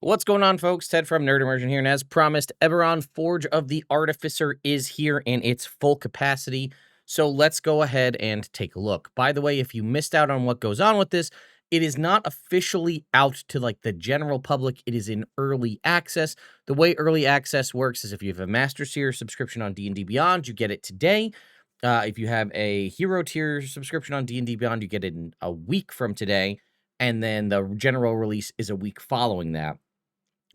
What's going on, folks? Ted from Nerd Immersion here, and as promised, Eberron Forge of the Artificer is here in its full capacity, so let's go ahead and take a look. By the way, if you missed out on what goes on with this, it is not officially out to, the general public. It is in early access. The way early access works is if you have a Master Tier subscription on D&D Beyond, you get it today. If you have a Hero Tier subscription on D&D Beyond, you get it in a week from today, and then the general release is a week following that.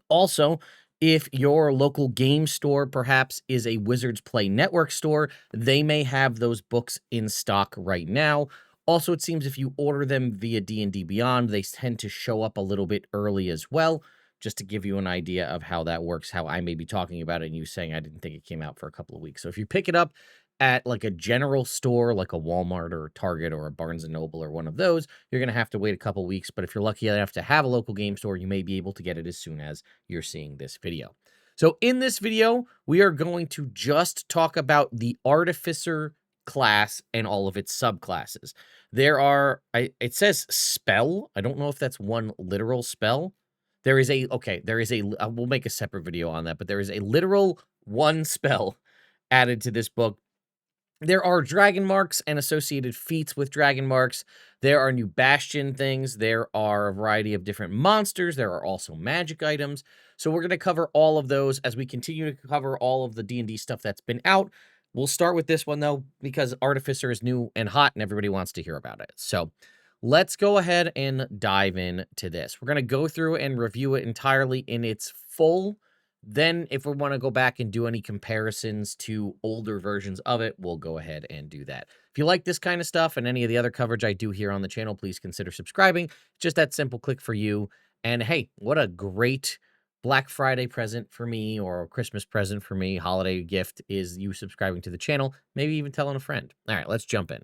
Also, if your local game store perhaps is a Wizards Play Network store, they may have those books in stock right now. Also, it seems if you order them via D&D Beyond, they tend to show up a little bit early as well, just to give you an idea of how that works, how I may be talking about it, and you saying I didn't think it came out for a couple of weeks. So if you pick it up at a general store like a Walmart or a Target or a Barnes & Noble or one of those, you're going to have to wait a couple weeks. But if you're lucky enough to have a local game store, you may be able to get it as soon as you're seeing this video. So in this video, we are going to just talk about the Artificer class and all of its subclasses. There are, it says spell. I don't know if that's one literal spell. We'll make a separate video on that, but there is a literal one spell added to this book. There are dragon marks and associated feats with dragon marks. There are new bastion things. There are a variety of different monsters. There are also magic items. So we're going to cover all of those as we continue to cover all of the D&D stuff that's been out. We'll start with this one, though, because Artificer is new and hot and everybody wants to hear about it. So let's go ahead and dive into this. We're going to go through and review it entirely in its full. Then if we want to go back and do any comparisons to older versions of it, we'll go ahead and do that. If you like this kind of stuff and any of the other coverage I do here on the channel, please consider subscribing. Just that simple click for you. And hey, what a great Black Friday present for me, or a Christmas present for me, holiday gift, is you subscribing to the channel, maybe even telling a friend. All right, let's jump in.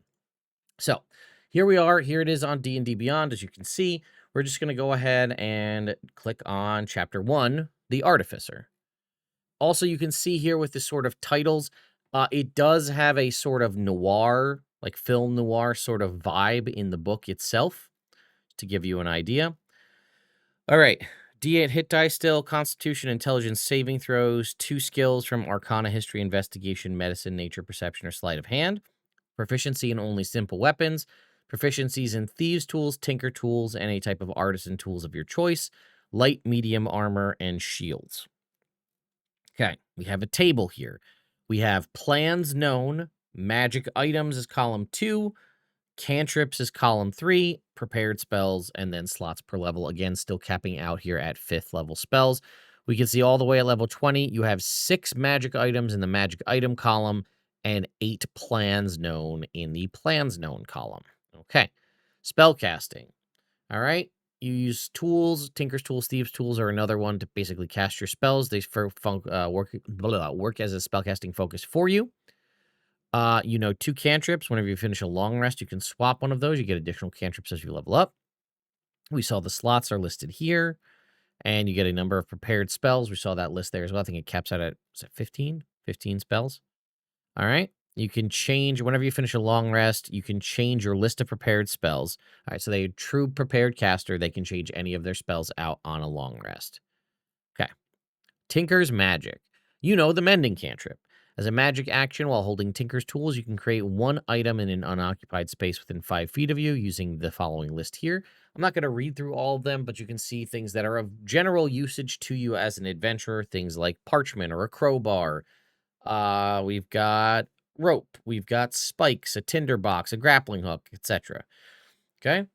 So here we are. Here it is on D&D Beyond. As you can see, we're just going to go ahead and click on Chapter 1, The Artificer. Also, you can see here with the sort of titles, it does have a sort of noir, like film noir sort of vibe in the book itself, to give you an idea. All right, D8 hit die still, Constitution, Intelligence saving throws, 2 skills from Arcana, History, Investigation, Medicine, Nature, Perception, or Sleight of Hand. Proficiency in only simple weapons. Proficiencies in Thieves' Tools, Tinker Tools, and any type of Artisan tools of your choice. Light, medium armor, and shields. Okay, we have a table here. We have plans known, magic items is column 2, cantrips is column 3, prepared spells, and then slots per level. Again, still capping out here at 5th level spells. We can see all the way at level 20, you have 6 magic items in the magic item column and 8 plans known in the plans known column. Okay, spell casting. All right. You use tools. Tinker's Tools, Thieves' Tools are another one to basically cast your spells. They work as a spellcasting focus for you. 2 cantrips. Whenever you finish a long rest, you can swap one of those. You get additional cantrips as you level up. We saw the slots are listed here. And you get a number of prepared spells. We saw that list there as well. I think it caps out at, is it 15? 15 spells. All right. You can change, whenever you finish a long rest, you can change your list of prepared spells. All right, so they true prepared caster, they can change any of their spells out on a long rest. Okay. Tinker's Magic. You know, the mending cantrip. As a magic action, while holding Tinker's Tools, you can create 1 item in an unoccupied space within 5 feet of you using the following list here. I'm not going to read through all of them, but you can see things that are of general usage to you as an adventurer, things like parchment or a crowbar. We've got rope, we've got spikes, a tinderbox, a grappling hook, etc. Okay.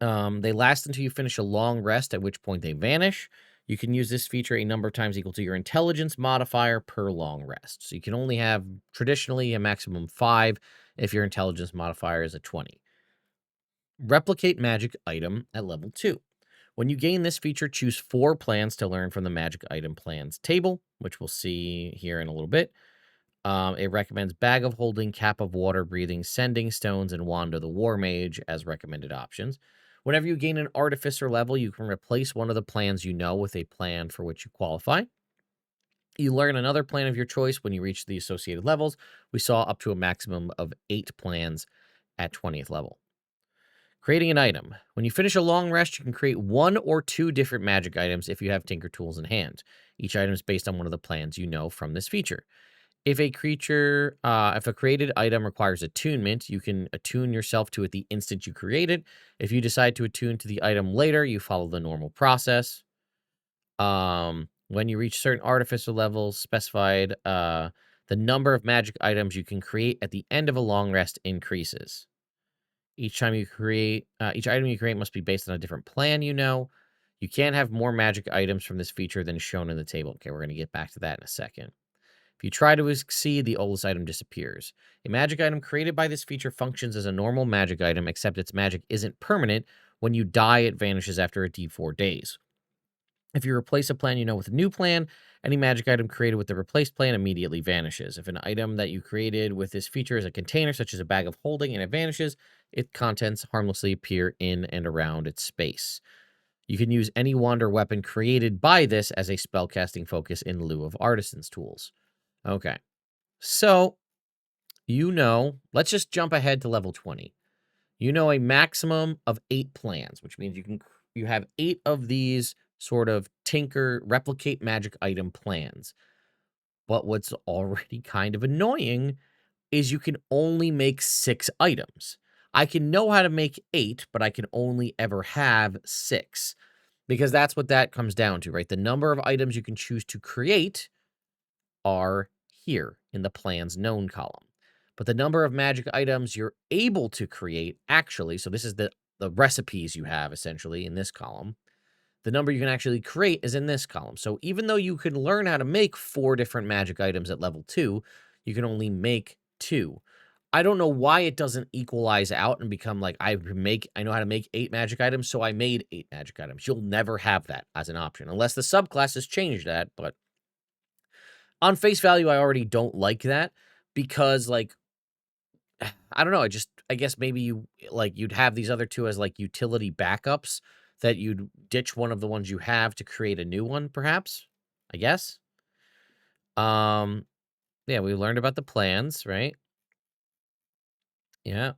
They last until you finish a long rest, at which point they vanish. You can use this feature a number of times equal to your intelligence modifier per long rest. So you can only have traditionally a maximum 5 if your intelligence modifier is a 20. Replicate magic item at level 2. When you gain this feature, choose 4 plans to learn from the magic item plans table, which we'll see here in a little bit. It recommends Bag of Holding, Cap of Water Breathing, Sending Stones, and Wand of the War Mage as recommended options. Whenever you gain an Artificer level, you can replace one of the plans you know with a plan for which you qualify. You learn another plan of your choice when you reach the associated levels. We saw up to a maximum of 8 plans at 20th level. Creating an item. When you finish a long rest, you can create 1 or 2 different magic items if you have Tinker tools in hand. Each item is based on one of the plans you know from this feature. If a created item requires attunement, you can attune yourself to it the instant you create it. If you decide to attune to the item later, you follow the normal process. When you reach certain artificer levels specified, the number of magic items you can create at the end of a long rest increases. Each item you create must be based on a different plan, you know. You can't have more magic items from this feature than shown in the table. Okay, we're going to get back to that in a second. If you try to exceed, the oldest item disappears. A magic item created by this feature functions as a normal magic item, except its magic isn't permanent. When you die, it vanishes after a D4 days. If you replace a plan you know with a new plan, any magic item created with the replaced plan immediately vanishes. If an item that you created with this feature is a container, such as a bag of holding, and it vanishes, its contents harmlessly appear in and around its space. You can use any wand or weapon created by this as a spellcasting focus in lieu of artisan's tools. Okay, so let's just jump ahead to level 20. You know a maximum of 8 plans, which means you have 8 of these sort of replicate magic item plans. But what's already kind of annoying is you can only make 6 items. I can know how to make 8, but I can only ever have 6. Because that's what that comes down to, right? The number of items you can choose to create are here in the plans known column. But the number of magic items you're able to create actually, so this is the recipes you have essentially in this column. The number you can actually create is in this column. So even though you can learn how to make 4 different magic items at level 2, you can only make 2. I don't know why it doesn't equalize out and become like, I know how to make 8 magic items, so I made 8 magic items. You'll never have that as an option, unless the subclasses change that. But on face value, I already don't like that because, like, I don't know. I guess maybe you'd have these other 2 as like utility backups that you'd ditch one of the ones you have to create a new one, perhaps, I guess. Yeah, we learned about the plans, right? Yeah,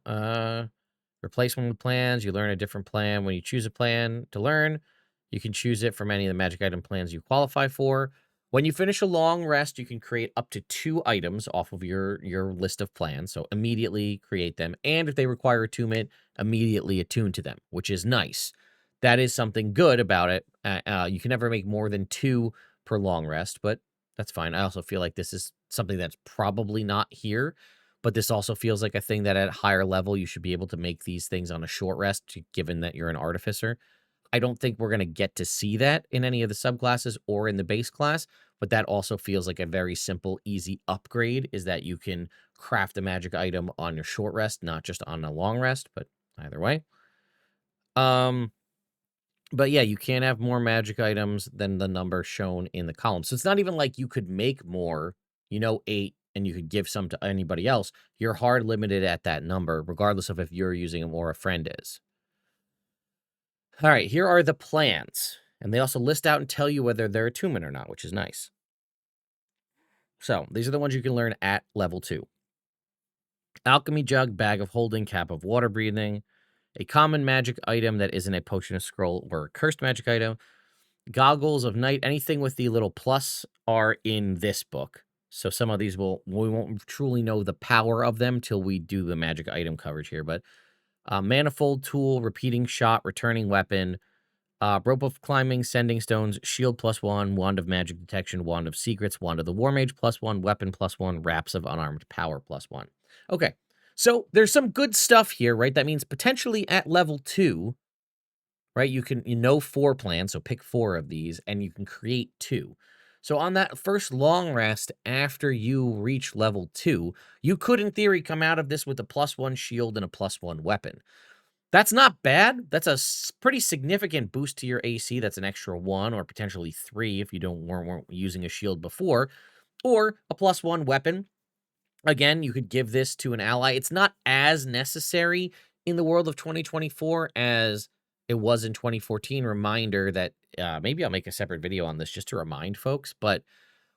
replace one with plans. You learn a different plan. When you choose a plan to learn, you can choose it from any of the magic item plans you qualify for. When you finish a long rest, you can create up to 2 items off of your list of plans. So immediately create them. And if they require attunement, immediately attune to them, which is nice. That is something good about it. You can never make more than 2 per long rest, but that's fine. I also feel like this is something that's probably not here, but this also feels like a thing that at higher level, you should be able to make these things on a short rest, given that you're an artificer. I don't think we're going to get to see that in any of the subclasses or in the base class, but that also feels like a very simple, easy upgrade, is that you can craft a magic item on your short rest, not just on a long rest, but either way. But yeah, you can't have more magic items than the number shown in the column. So it's not even like you could make more, 8, and you could give some to anybody else. You're hard limited at that number, regardless of if you're using them or a friend is. All right, here are the plans. And they also list out and tell you whether they're attunement or not, which is nice. So these are the ones you can learn at level 2. Alchemy Jug, Bag of Holding, Cap of Water Breathing. A common magic item that isn't a potion of scroll or a cursed magic item. Goggles of Night. Anything with the little plus are in this book. So some of these we won't truly know the power of them till we do the magic item coverage here. But Manifold Tool, Repeating Shot, Returning Weapon, Rope of Climbing, Sending Stones, Shield +1, Wand of Magic Detection, Wand of Secrets, Wand of the War Mage +1, Weapon +1, Wraps of Unarmed Power +1. Okay, so there's some good stuff here, right? That means potentially at level 2, right, you know 4 plans, so pick 4 of these, and you can create 2. So on that first long rest after you reach level 2, you could, in theory, come out of this with a +1 shield and a +1 weapon. That's not bad. That's a pretty significant boost to your AC. That's an extra 1 or potentially 3 if you weren't using a shield before. Or a +1 weapon. Again, you could give this to an ally. It's not as necessary in the world of 2024 as it was in 2014. Reminder that maybe I'll make a separate video on this just to remind folks, but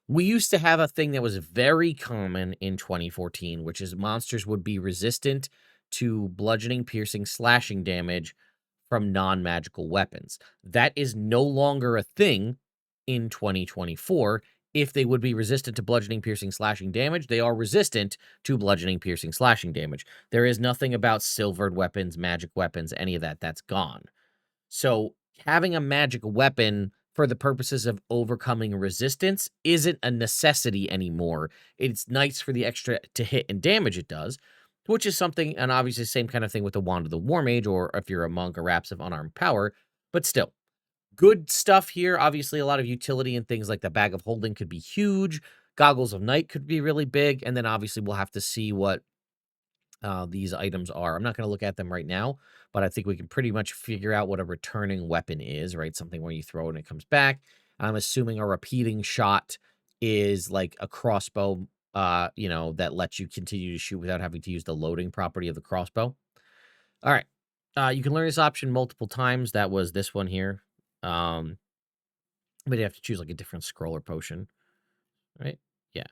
we used to have a thing that was very common in 2014, which is monsters would be resistant to bludgeoning, piercing, slashing damage from non-magical weapons. That is no longer a thing in 2024. If they would be resistant to bludgeoning, piercing, slashing damage, they are resistant to bludgeoning, piercing, slashing damage. There is nothing about silvered weapons, magic weapons, any of that. That's gone. So having a magic weapon for the purposes of overcoming resistance isn't a necessity anymore. It's nice for the extra to hit and damage it does, which is something, and obviously same kind of thing with the Wand of the War Mage, or if you're a monk, or Wraps of Unarmed Power, but still. Good stuff here. Obviously, a lot of utility and things like the Bag of Holding could be huge. Goggles of Night could be really big. And then obviously we'll have to see what these items are. I'm not going to look at them right now, but I think we can pretty much figure out what a returning weapon is, right? Something where you throw it and it comes back. I'm assuming a repeating shot is like a crossbow, that lets you continue to shoot without having to use the loading property of the crossbow. All right. You can learn this option multiple times. That was this one here. But you have to choose like a different scroller potion, right? Yeah.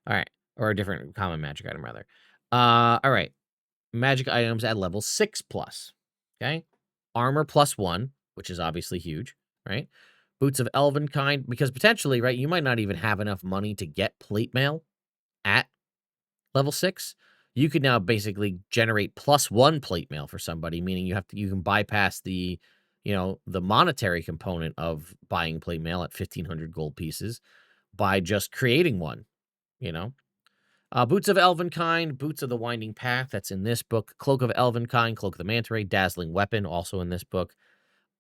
All right. Or a different common magic item, rather. All right. Magic items at level 6+. Okay. Armor +1, which is obviously huge, right? Boots of Elven kind, because potentially, right, you might not even have enough money to get plate mail at level 6. You could now basically generate +1 plate mail for somebody, meaning you can bypass the monetary component of buying plate mail at 1,500 gold pieces by just creating one, you know? Boots of Elvenkind, Boots of the Winding Path, that's in this book. Cloak of Elvenkind, Cloak of the Manta Ray, Dazzling Weapon, also in this book.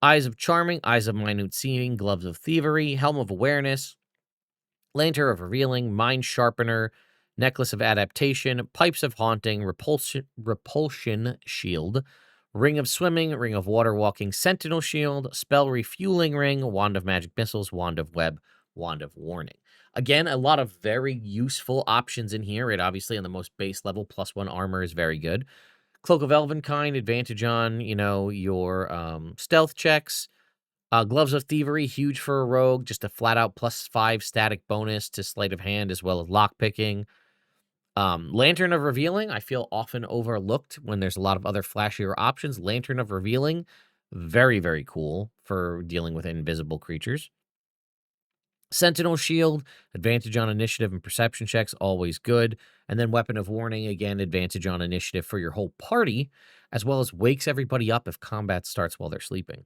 Eyes of Charming, Eyes of Minute Seeing, Gloves of Thievery, Helm of Awareness, Lantern of Revealing, Mind Sharpener, Necklace of Adaptation, Pipes of Haunting, Repulsion Shield, Ring of Swimming, Ring of Water Walking, Sentinel Shield, Spell Refueling Ring, Wand of Magic Missiles, Wand of Web, Wand of Warning. Again, a lot of very useful options in here. It obviously on the most base level, +1 armor is very good. Cloak of Elvenkind, advantage on, your stealth checks. Gloves of Thievery, huge for a rogue, just a flat-out +5 static bonus to sleight of hand as well as lockpicking. Lantern of Revealing, I feel often overlooked when there's a lot of other flashier options. Lantern of Revealing, very, very cool for dealing with invisible creatures. Sentinel Shield, advantage on initiative and perception checks, always good. And then Weapon of Warning, again, advantage on initiative for your whole party, as well as wakes everybody up if combat starts while they're sleeping.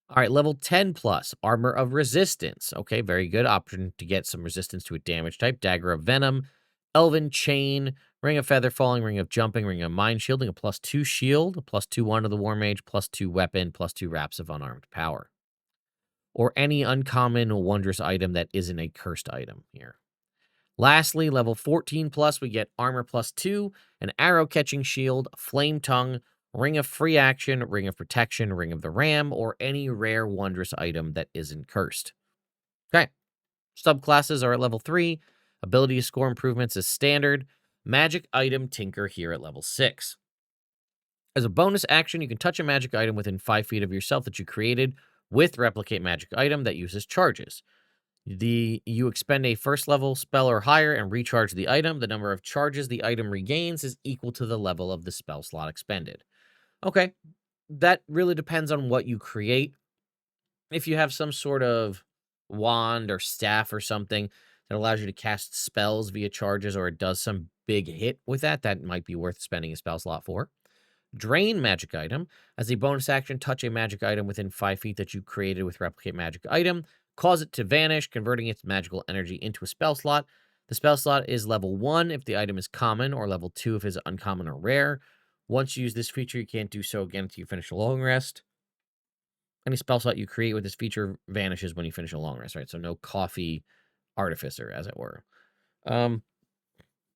All right, level 10+, Armor of Resistance. Okay, very good option to get some resistance to a damage type. Dagger of Venom, Elven Chain, Ring of Feather Falling, Ring of Jumping, Ring of Mind Shielding, a +2 shield, a +2 Wand of the War Mage, +2 weapon, +2 Wraps of Unarmed Power. Or any uncommon or wondrous item that isn't a cursed item here. Lastly, level 14+, we get Armor +2, an Arrow Catching Shield, Flame Tongue, Ring of Free Action, Ring of Protection, Ring of the Ram, or any rare wondrous item that isn't cursed. Okay. Subclasses are at level 3. Ability score improvements is standard. Magic item Tinker here at level 6. As a bonus action, you can touch a magic item within 5 feet of yourself that you created with Replicate Magic Item that uses charges. You expend a first level spell or higher and recharge the item. The number of charges the item regains is equal to the level of the spell slot expended. Okay, that really depends on what you create. If you have some sort of wand or staff or something that allows you to cast spells via charges, or it does some big hit with that, that might be worth spending a spell slot for. Drain magic item. As a bonus action, touch a magic item within 5 feet that you created with Replicate Magic Item. Cause it to vanish, converting its magical energy into a spell slot. The spell slot is level 1 if the item is common, or level 2 if it's uncommon or rare. Once you use this feature, you can't do so again until you finish a long rest. Any spell slot you create with this feature vanishes when you finish a long rest, right? So no coffee Artificer, as it were. Kind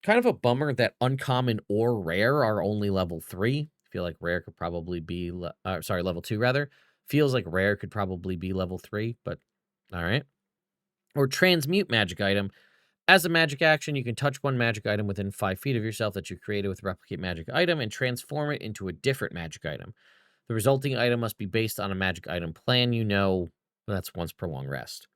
of a bummer that uncommon or rare are only level 3. I feel like rare could probably be, level 2 rather. Feels like rare could probably be level 3, but all right. Or transmute magic item. As a magic action, you can touch one magic item within 5 feet of yourself that you created with Replicate Magic Item and transform it into a different magic item. The resulting item must be based on a magic item plan that's once per long rest.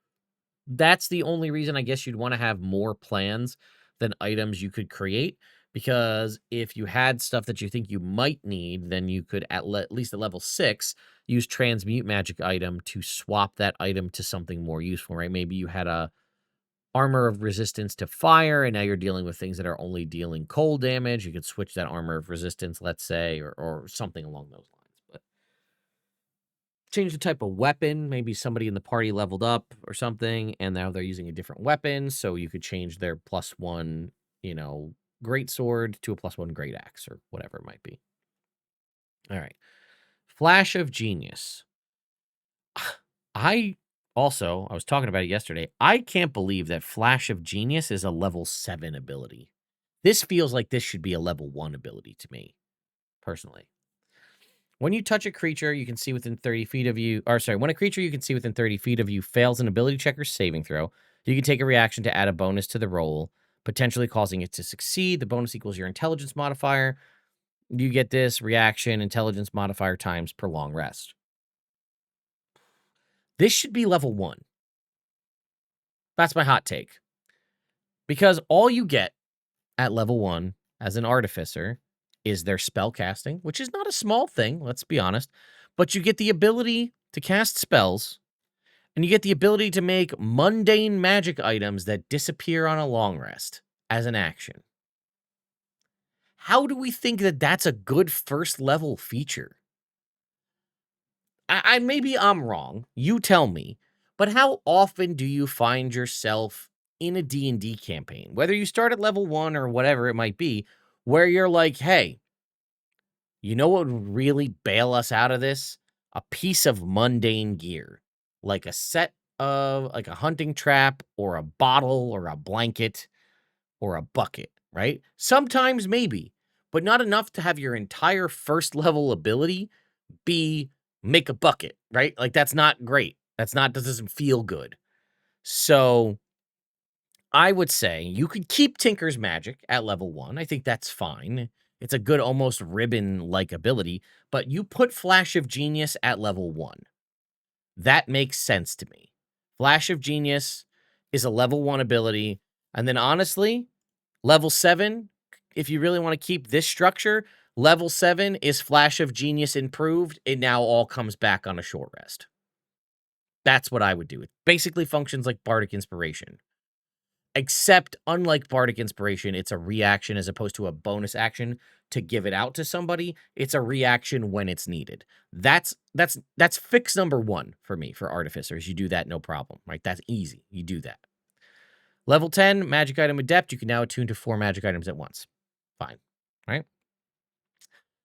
That's the only reason I guess you'd want to have more plans than items you could create, Because if you had stuff that you think you might need, then you could at least at level 6 use transmute magic item to swap that item to something more useful, right? Maybe you had a armor of resistance to fire, and now you're dealing with things that are only dealing cold damage. You could switch that armor of resistance, let's say, or something along those lines. But change the type of weapon. Maybe somebody in the party leveled up or something, and now they're using a different weapon. So you could change their +1, great sword to a +1 great axe or whatever it might be. All right. Flash of Genius. I was talking about it yesterday. I can't believe that Flash of Genius is a level 7 ability. This feels like this should be a level 1 ability to me, personally. When you touch a creature you can see within 30 feet of you, when a creature you can see within 30 feet of you fails an ability check or saving throw, you can take a reaction to add a bonus to the roll, potentially causing it to succeed. The bonus equals your intelligence modifier. You get this reaction intelligence modifier times per long rest. This should be level 1. That's my hot take. Because all you get at level 1 as an Artificer is their spell casting, which is not a small thing, let's be honest. But you get the ability to cast spells, and you get the ability to make mundane magic items that disappear on a long rest as an action. How do we think that that's a good first level feature? Maybe I'm wrong. You tell me. But how often do you find yourself in a D&D campaign, whether you start at level 1 or whatever it might be, where you're like, hey, you know what would really bail us out of this? A piece of mundane gear, like a set of, like a hunting trap or a bottle or a blanket or a bucket, right? Sometimes maybe, but not enough to have your entire first level ability be make a bucket, right? Like that's not great. That doesn't feel good. So I would say you could keep Tinker's Magic at level 1. I think that's fine. It's a good, almost ribbon-like ability, but you put Flash of Genius at level 1. That makes sense to me. Flash of Genius is a level 1 ability, and then honestly, level 7, if you really want to keep this structure, level 7 is Flash of Genius improved. It now all comes back on a short rest. That's what I would do. It basically functions like Bardic Inspiration. Except, unlike Bardic Inspiration, it's a reaction as opposed to a bonus action to give it out to somebody. It's a reaction when it's needed. That's fix number 1 for me, for Artificers. You do that, no problem, right? That's easy. You do that. Level 10, Magic Item Adept. You can now attune to 4 magic items at once. Fine, right?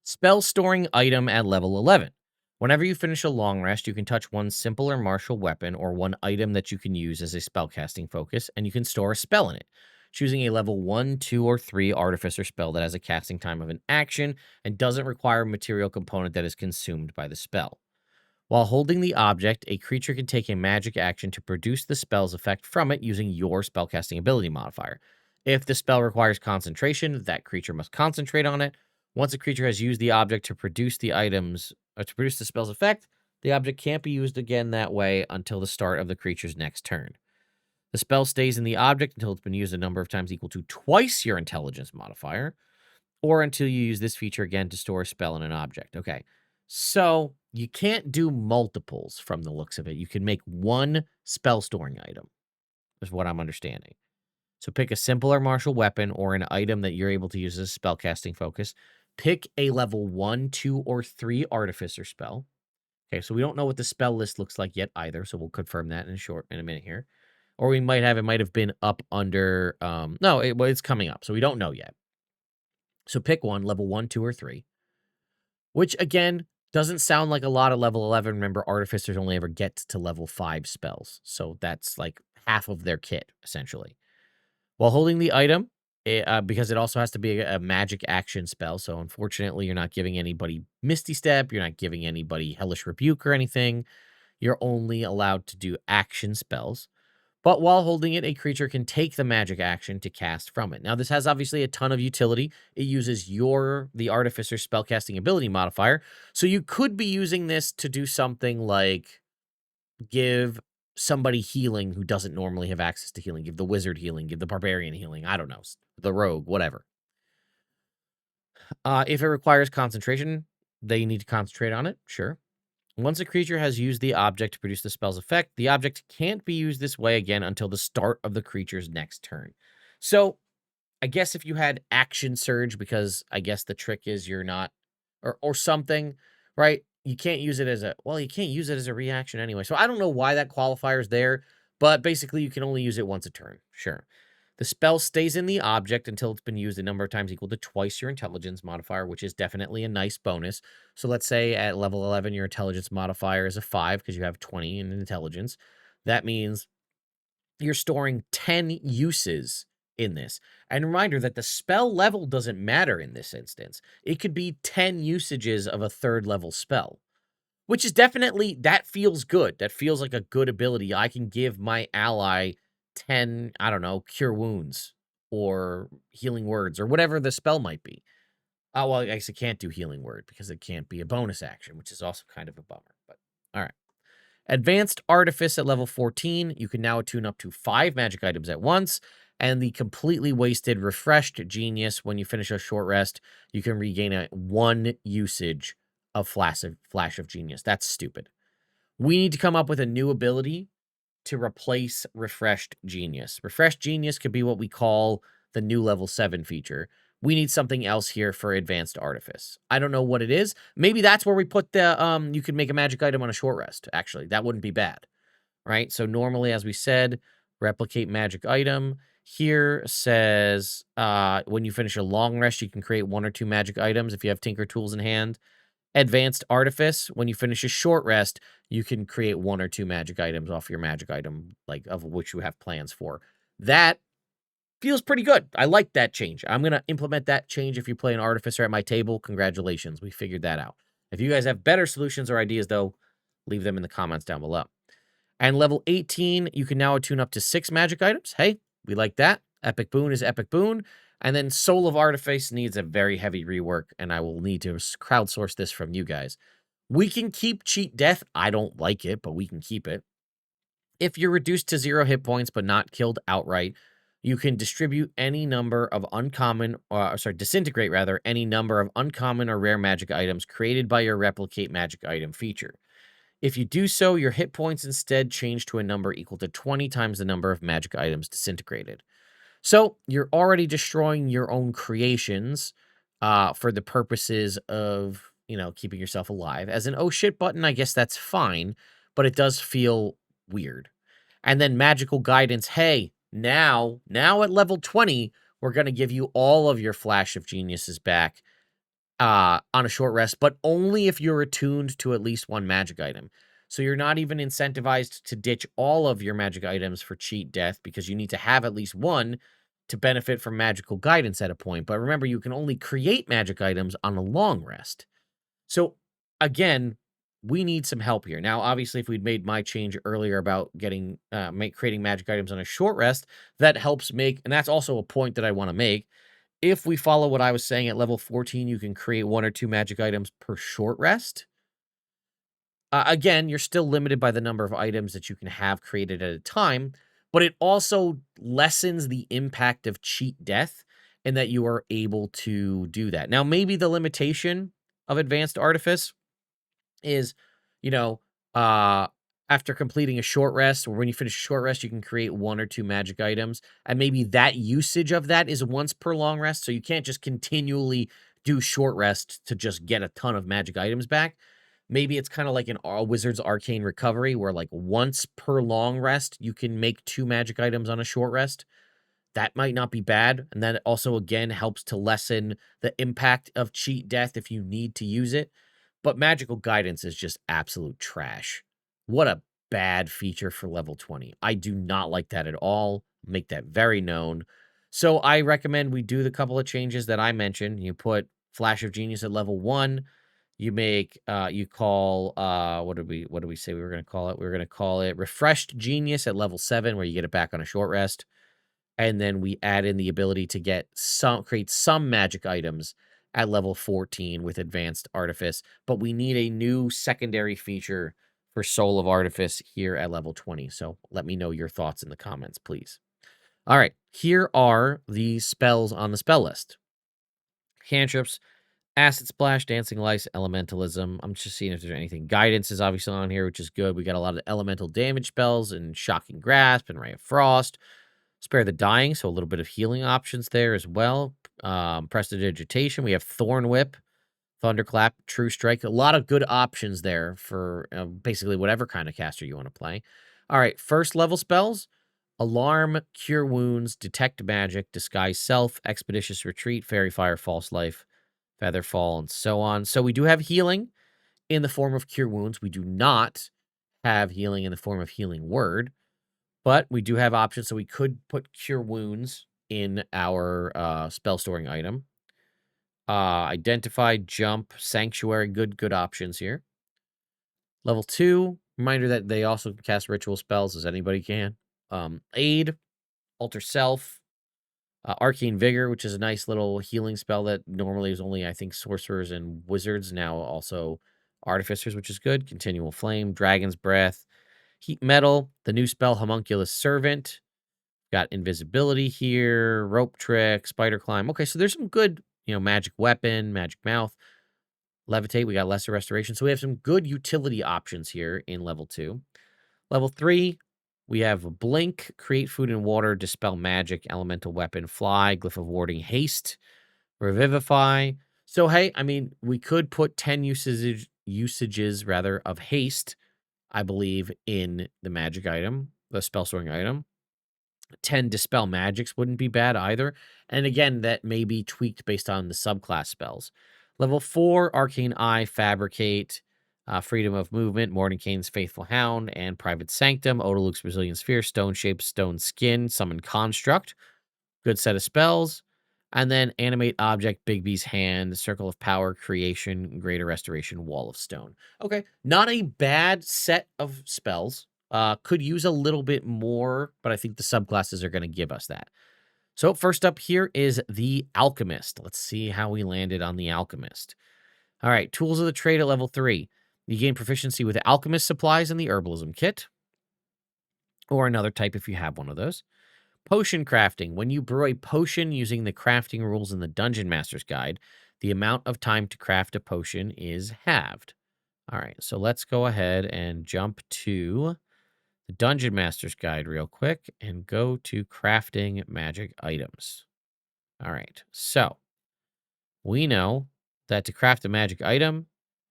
Spell Storing Item at level 11. Whenever you finish a long rest, you can touch one simple or martial weapon or one item that you can use as a spellcasting focus, and you can store a spell in it, choosing a level 1, 2, or 3 Artificer spell that has a casting time of an action and doesn't require a material component that is consumed by the spell. While holding the object, a creature can take a magic action to produce the spell's effect from it using your spellcasting ability modifier. If the spell requires concentration, that creature must concentrate on it. Once a creature has used the object to produce the spell's effect, the object can't be used again that way until the start of the creature's next turn. The spell stays in the object until it's been used a number of times equal to twice your intelligence modifier, or until you use this feature again to store a spell in an object. Okay, so you can't do multiples from the looks of it. You can make one spell storing item, is what I'm understanding. So pick a simpler martial weapon or an item that you're able to use as a spellcasting focus. Pick a level 1, 2, or 3 Artificer spell. Okay, so we don't know what the spell list looks like yet either, so we'll confirm that in a minute here. Or it might have been up under, it's coming up, so we don't know yet. So pick one, level 1, 2, or 3, which again, doesn't sound like a lot at level 11. Remember, Artificers only ever get to level 5 spells, so that's like half of their kit, essentially. While holding the item, because it also has to be a magic action spell, so unfortunately, you're not giving anybody Misty Step, you're not giving anybody Hellish Rebuke or anything. You're only allowed to do action spells. But while holding it, a creature can take the magic action to cast from it. Now, this has obviously a ton of utility. It uses the Artificer spellcasting ability modifier. So you could be using this to do something like give somebody healing who doesn't normally have access to healing. Give the wizard healing, give the barbarian healing. I don't know, the rogue, whatever. If it requires concentration, they need to concentrate on it, sure. Once a creature has used the object to produce the spell's effect, the object can't be used this way again until the start of the creature's next turn. So, I guess if you had action surge, because I guess the trick is you're not, or something, right? You can't use it as a, well, you can't use it as a reaction anyway. So I don't know why that qualifier is there, but basically you can only use it once a turn. Sure. The spell stays in the object until it's been used a number of times equal to twice your intelligence modifier, which is definitely a nice bonus. So let's say at level 11, your intelligence modifier is a 5 because you have 20 in intelligence. That means you're storing 10 uses in this. And reminder that the spell level doesn't matter in this instance. It could be 10 usages of a third level spell, which is definitely, that feels good. That feels like a good ability. I can give my ally 10, I don't know, cure wounds or healing words or whatever the spell might be. Oh, well, I guess it can't do healing word because it can't be a bonus action, which is also kind of a bummer. But all right. Advanced Artifice at level 14, you can now attune up to 5 magic items at once, and the completely wasted Refreshed Genius, when you finish a short rest, you can regain a 1 usage of Flash of Genius. That's stupid. We need to come up with a new ability to replace Refreshed Genius. Refreshed Genius could be what we call the new level 7 feature. We need something else here for Advanced Artifice. I don't know what it is. Maybe that's where we put the, you can make a magic item on a short rest, actually. That wouldn't be bad, right? So normally, as we said, replicate magic item. Here says when you finish a long rest, you can create 1 or 2 magic items if you have Tinker Tools in hand. Advanced Artifice, when you finish a short rest, you can create 1 or 2 magic items off your magic item, like of which you have plans for. That feels pretty good. I like that change. I'm going to implement that change if you play an Artificer at my table. Congratulations. We figured that out. If you guys have better solutions or ideas, though, leave them in the comments down below. And level 18, you can now attune up to 6 magic items. Hey, we like that. Epic Boon is Epic Boon. And then Soul of Artifice needs a very heavy rework, and I will need to crowdsource this from you guys. We can keep Cheat Death. I don't like it, but we can keep it. If you're reduced to 0 hit points but not killed outright, you can distribute any number of disintegrate rather, any number of uncommon or rare magic items created by your replicate magic item feature. If you do so, your hit points instead change to a number equal to 20 times the number of magic items disintegrated. So you're already destroying your own creations for the purposes of, keeping yourself alive. As an oh shit button, I guess that's fine, but it does feel weird. And then magical guidance. Hey, now at level 20, we're going to give you all of your Flash of Geniuses back on a short rest, but only if you're attuned to at least 1 magic item. So you're not even incentivized to ditch all of your magic items for Cheat Death because you need to have at least 1 to benefit from magical guidance at a point. But remember, you can only create magic items on a long rest. So again, we need some help here. Now, obviously, if we'd made my change earlier about creating magic items on a short rest, that helps make, and that's also a point that I want to make. If we follow what I was saying at level 14, you can create 1 or 2 magic items per short rest. Again, you're still limited by the number of items that you can have created at a time, but it also lessens the impact of Cheat Death in that you are able to do that. Now, maybe the limitation of Advanced Artifice is, after completing a short rest, or when you finish a short rest, you can create 1 or 2 magic items. And maybe that usage of that is once per long rest. So you can't just continually do short rest to just get a ton of magic items back. Maybe it's kind of like a Wizard's Arcane Recovery, where like once per long rest, you can make 2 magic items on a short rest. That might not be bad. And that also, again, helps to lessen the impact of Cheat Death if you need to use it. But magical guidance is just absolute trash. What a bad feature for level 20. I do not like that at all. Make that very known. So I recommend we do the couple of changes that I mentioned. You put Flash of Genius at level 1. You make, you call, what did we say we were going to call it? We were going to call it Refreshed Genius at level 7, where you get it back on a short rest. And then we add in the ability to create some magic items at level 14 with Advanced Artifice, but we need a new secondary feature for Soul of Artifice here at level 20. So let me know your thoughts in the comments, please. All right, here are the spells on the spell list. Cantrips Acid Splash, Dancing Lights, Elementalism. I'm just seeing if there's anything. Guidance is obviously on here, which is good. We got a lot of elemental damage spells and Shocking Grasp and Ray of Frost. Spare the Dying, so a little bit of healing options there as well. Prestidigitation. We have Thorn Whip, Thunderclap, True Strike. A lot of good options there for basically whatever kind of caster you want to play. All right, first level spells. Alarm, Cure Wounds, Detect Magic, Disguise Self, Expeditious Retreat, Fairy Fire, False Life, Featherfall, and so on. So we do have healing in the form of Cure Wounds. We do not have healing in the form of Healing Word, but we do have options. So we could put Cure Wounds in our spell storing item. Identify, Jump, Sanctuary, good options here. Level 2, reminder that they also cast ritual spells, as anybody can. Aid, Alter Self, Arcane Vigor, which is a nice little healing spell that normally is only, I think, sorcerers and wizards, now also artificers, which is good. Continual Flame, Dragon's Breath, Heat Metal, the new spell Homunculus Servant. Got Invisibility here, Rope Trick, Spider Climb. Okay, so there's some good, Magic Weapon, Magic Mouth, Levitate. We got Lesser Restoration. So we have some good utility options here in level 2. Level 3, we have Blink, Create Food and Water, Dispel Magic, Elemental Weapon, Fly, Glyph of Warding, Haste, Revivify. So, hey, I mean, we could put 10 usages of Haste, I believe, in the magic item, the spell storing item. 10 Dispel Magics wouldn't be bad either. And again, that may be tweaked based on the subclass spells. Level 4, Arcane Eye, Fabricate, Freedom of Movement, Mordenkainen's Faithful Hound, and Private Sanctum, Odaluk's Brazilian Sphere, Stone Shape, Stone Skin, Summon Construct. Good set of spells. And then Animate Object, Bigby's Hand, Circle of Power, Creation, Greater Restoration, Wall of Stone. Okay, not a bad set of spells. Could use a little bit more, but I think the subclasses are going to give us that. So first up here is the Alchemist. Let's see how we landed on the Alchemist. All right, Tools of the Trade at level 3. You gain proficiency with Alchemist supplies in the Herbalism kit, or another type if you have one of those. Potion crafting. When you brew a potion using the crafting rules in the Dungeon Master's Guide, the amount of time to craft a potion is halved. All right, so let's go ahead and jump to the Dungeon Master's Guide real quick and go to crafting magic items. All right, so we know that to craft a magic item,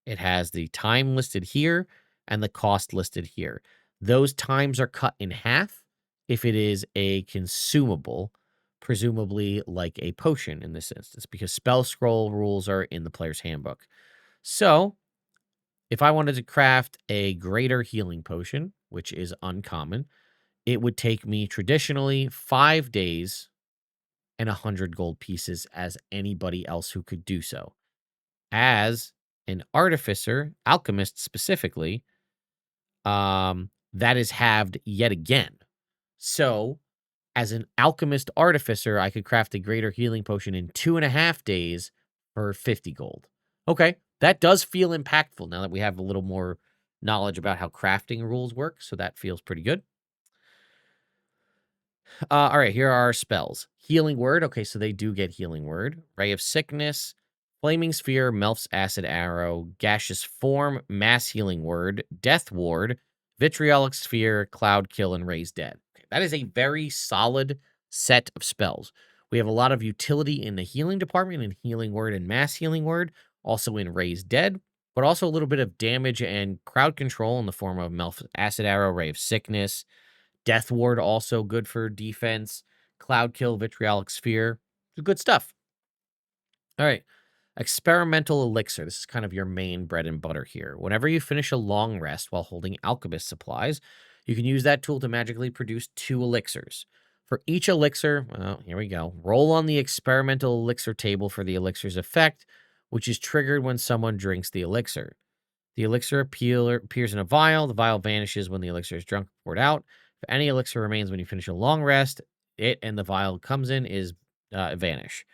it has the time listed here and the cost listed here. Those times are cut in half if it is a consumable, presumably like a potion in this instance, because spell scroll rules are in the player's handbook. So if I wanted to craft a greater healing potion, which is uncommon, it would take me traditionally 5 days and 100 gold pieces as anybody else who could do so. As an artificer, alchemist specifically, that is halved yet again. So as an alchemist artificer, I could craft a greater healing potion in 2.5 days for 50 gold. Okay, that does feel impactful now that we have a little more knowledge about how crafting rules work, so that feels pretty good. All right, here are our spells. Healing Word. Okay, so they do get Healing Word. Ray of Sickness, Flaming Sphere, Melf's Acid Arrow, Gaseous Form, Mass Healing Word, Death Ward, Vitriolic Sphere, Cloud Kill, and Raise Dead. Okay, that is a very solid set of spells. We have a lot of utility in the healing department in Healing Word and Mass Healing Word, also in Raise Dead, but also a little bit of damage and crowd control in the form of Melf's Acid Arrow, Ray of Sickness, Death Ward, also good for defense, Cloud Kill, Vitriolic Sphere. Good stuff. All right. Experimental Elixir. This is kind of your main bread and butter here. Whenever you finish a long rest while holding alchemist supplies, you can use that tool to magically produce 2 elixirs. For each elixir, well, here we go. Roll on the experimental elixir table for the elixir's effect, which is triggered when someone drinks the elixir. The elixir appears in a vial. The vial vanishes when the elixir is drunk or poured out. If any elixir remains when you finish a long rest, it and the vial comes in is vanish.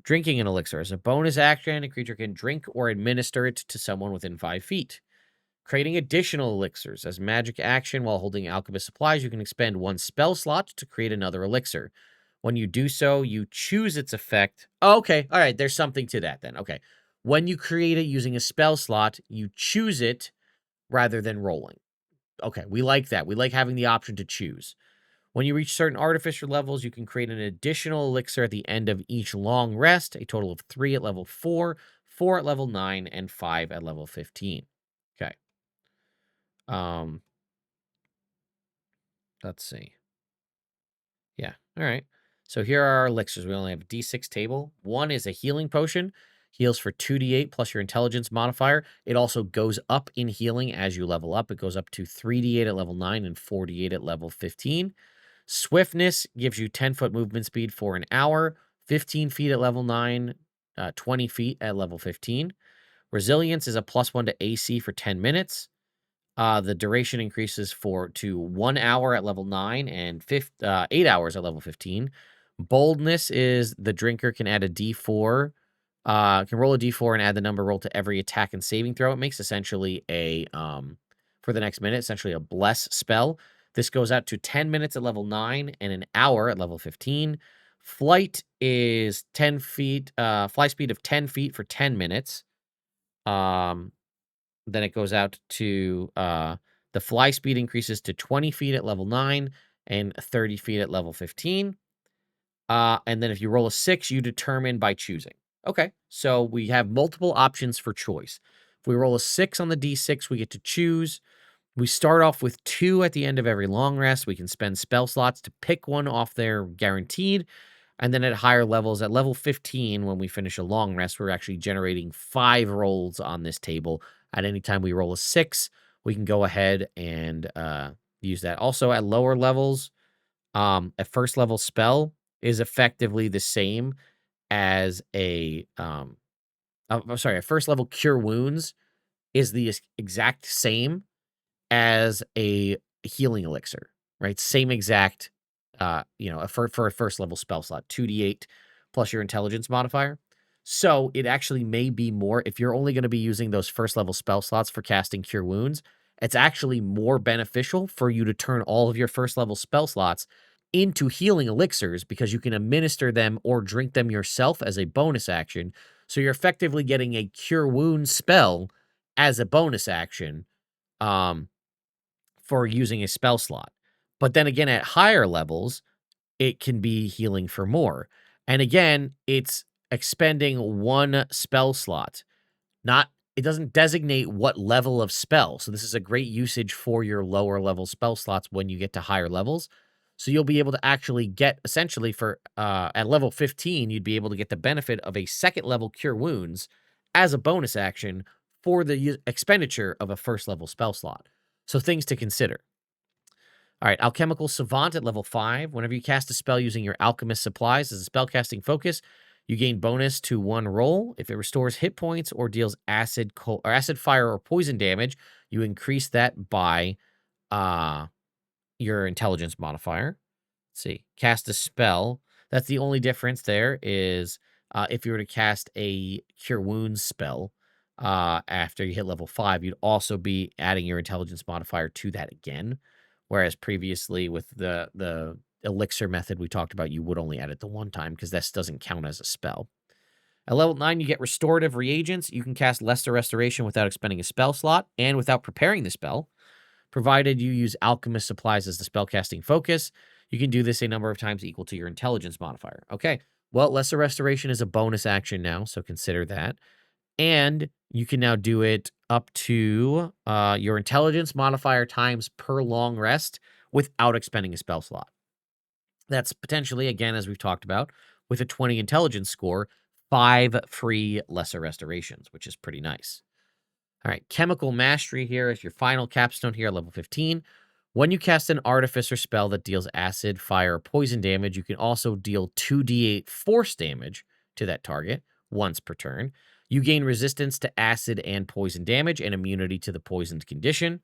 Drinking an elixir. As a bonus action, a creature can drink or administer it to someone within 5 feet. Creating additional elixirs. As magic action while holding alchemist supplies, you can expend 1 spell slot to create another elixir. When you do so, you choose its effect. Oh, okay. All right. There's something to that then. Okay. When you create it using a spell slot, you choose it rather than rolling. Okay, we like that. We like having the option to choose. When you reach certain artificer levels, you can create an additional elixir at the end of each long rest, a total of 3 at level 4, 4 at level 9, and 5 at level 15. Okay. Let's see. Yeah, all right. So here are our elixirs. We only have a D6 table. One is a healing potion. Heals for 2d8 plus your intelligence modifier. It also goes up in healing as you level up. It goes up to 3d8 at level 9 and 4d8 at level 15. Swiftness gives you 10-foot movement speed for an hour, 15 feet at level 9, 20 feet at level 15. Resilience is a +1 to AC for 10 minutes. The duration increases to 1 hour at level 9 and 8 hours at level 15. Boldness is the drinker can add a D4, can roll a D4 and add the number rolled to every attack and saving throw. It makes essentially for the next minute, essentially a bless spell. This goes out to 10 minutes at level 9 and an hour at level 15. Flight is 10 feet, fly speed of 10 feet for 10 minutes. Then it goes out to the fly speed increases to 20 feet at level 9 and 30 feet at level 15. And then if you roll a 6, you determine by choosing. Okay, so we have multiple options for choice. If we roll a 6 on the D6, we get to choose. We start off with 2 at the end of every long rest. We can spend spell slots to pick one off there guaranteed. And then at higher levels, at level 15, when we finish a long rest, we're actually generating 5 rolls on this table. At any time we roll a 6, we can go ahead and use that. Also, at lower levels, a first level spell is effectively the same as a first level cure wounds is the exact same as a healing elixir, right? Same exact, for a first level spell slot, 2d8 plus your intelligence modifier. So it actually may be more, if you're only going to be using those first level spell slots for casting cure wounds, it's actually more beneficial for you to turn all of your first level spell slots into healing elixirs because you can administer them or drink them yourself as a bonus action. So you're effectively getting a cure wounds spell as a bonus action. For using a spell slot. But then again, at higher levels, it can be healing for more. And again, it's expending one spell slot. It doesn't designate what level of spell. So this is a great usage for your lower level spell slots when you get to higher levels. So you'll be able to actually get essentially at level 15, you'd be able to get the benefit of a second level cure wounds as a bonus action for the expenditure of a first level spell slot. So things to consider. All right, Alchemical Savant at level 5. Whenever you cast a spell using your Alchemist supplies as a spellcasting focus, you gain bonus to 1 roll. If it restores hit points or deals acid, fire, or poison damage, you increase that by your intelligence modifier. Let's see. Cast a spell. That's the only difference there is if you were to cast a Cure Wounds spell, after you hit level 5, you'd also be adding your intelligence modifier to that again. Whereas previously with the elixir method we talked about, you would only add it the one time because this doesn't count as a spell. At level 9, you get restorative reagents. You can cast Lesser Restoration without expending a spell slot and without preparing the spell. Provided you use Alchemist supplies as the spellcasting focus, you can do this a number of times equal to your intelligence modifier. Okay, well, Lesser Restoration is a bonus action now, so consider that. And you can now do it up to your intelligence modifier times per long rest without expending a spell slot. That's potentially, again, as we've talked about, with a 20 intelligence score, 5 free lesser restorations, which is pretty nice. All right, Chemical Mastery here is your final capstone here, level 15. When you cast an Artificer spell that deals acid, fire, or poison damage, you can also deal 2d8 force damage to that target once per turn. You gain resistance to acid and poison damage and immunity to the poisoned condition.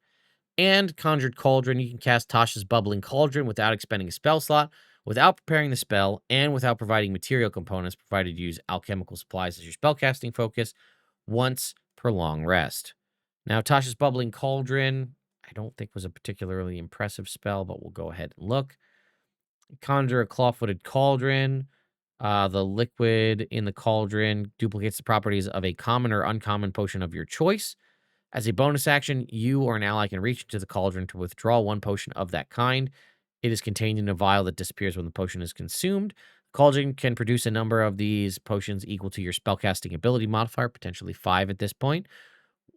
And Conjured Cauldron, you can cast Tasha's Bubbling Cauldron without expending a spell slot, without preparing the spell, and without providing material components, provided you use alchemical supplies as your spellcasting focus once per long rest. Now, Tasha's Bubbling Cauldron, I don't think was a particularly impressive spell, but we'll go ahead and look. Conjure a Claw-Footed Cauldron. The liquid in the cauldron duplicates the properties of a common or uncommon potion of your choice. As a bonus action, you or an ally can reach into the cauldron to withdraw one potion of that kind. It is contained in a vial that disappears when the potion is consumed. Cauldron can produce a number of these potions equal to your spellcasting ability modifier, potentially 5 at this point.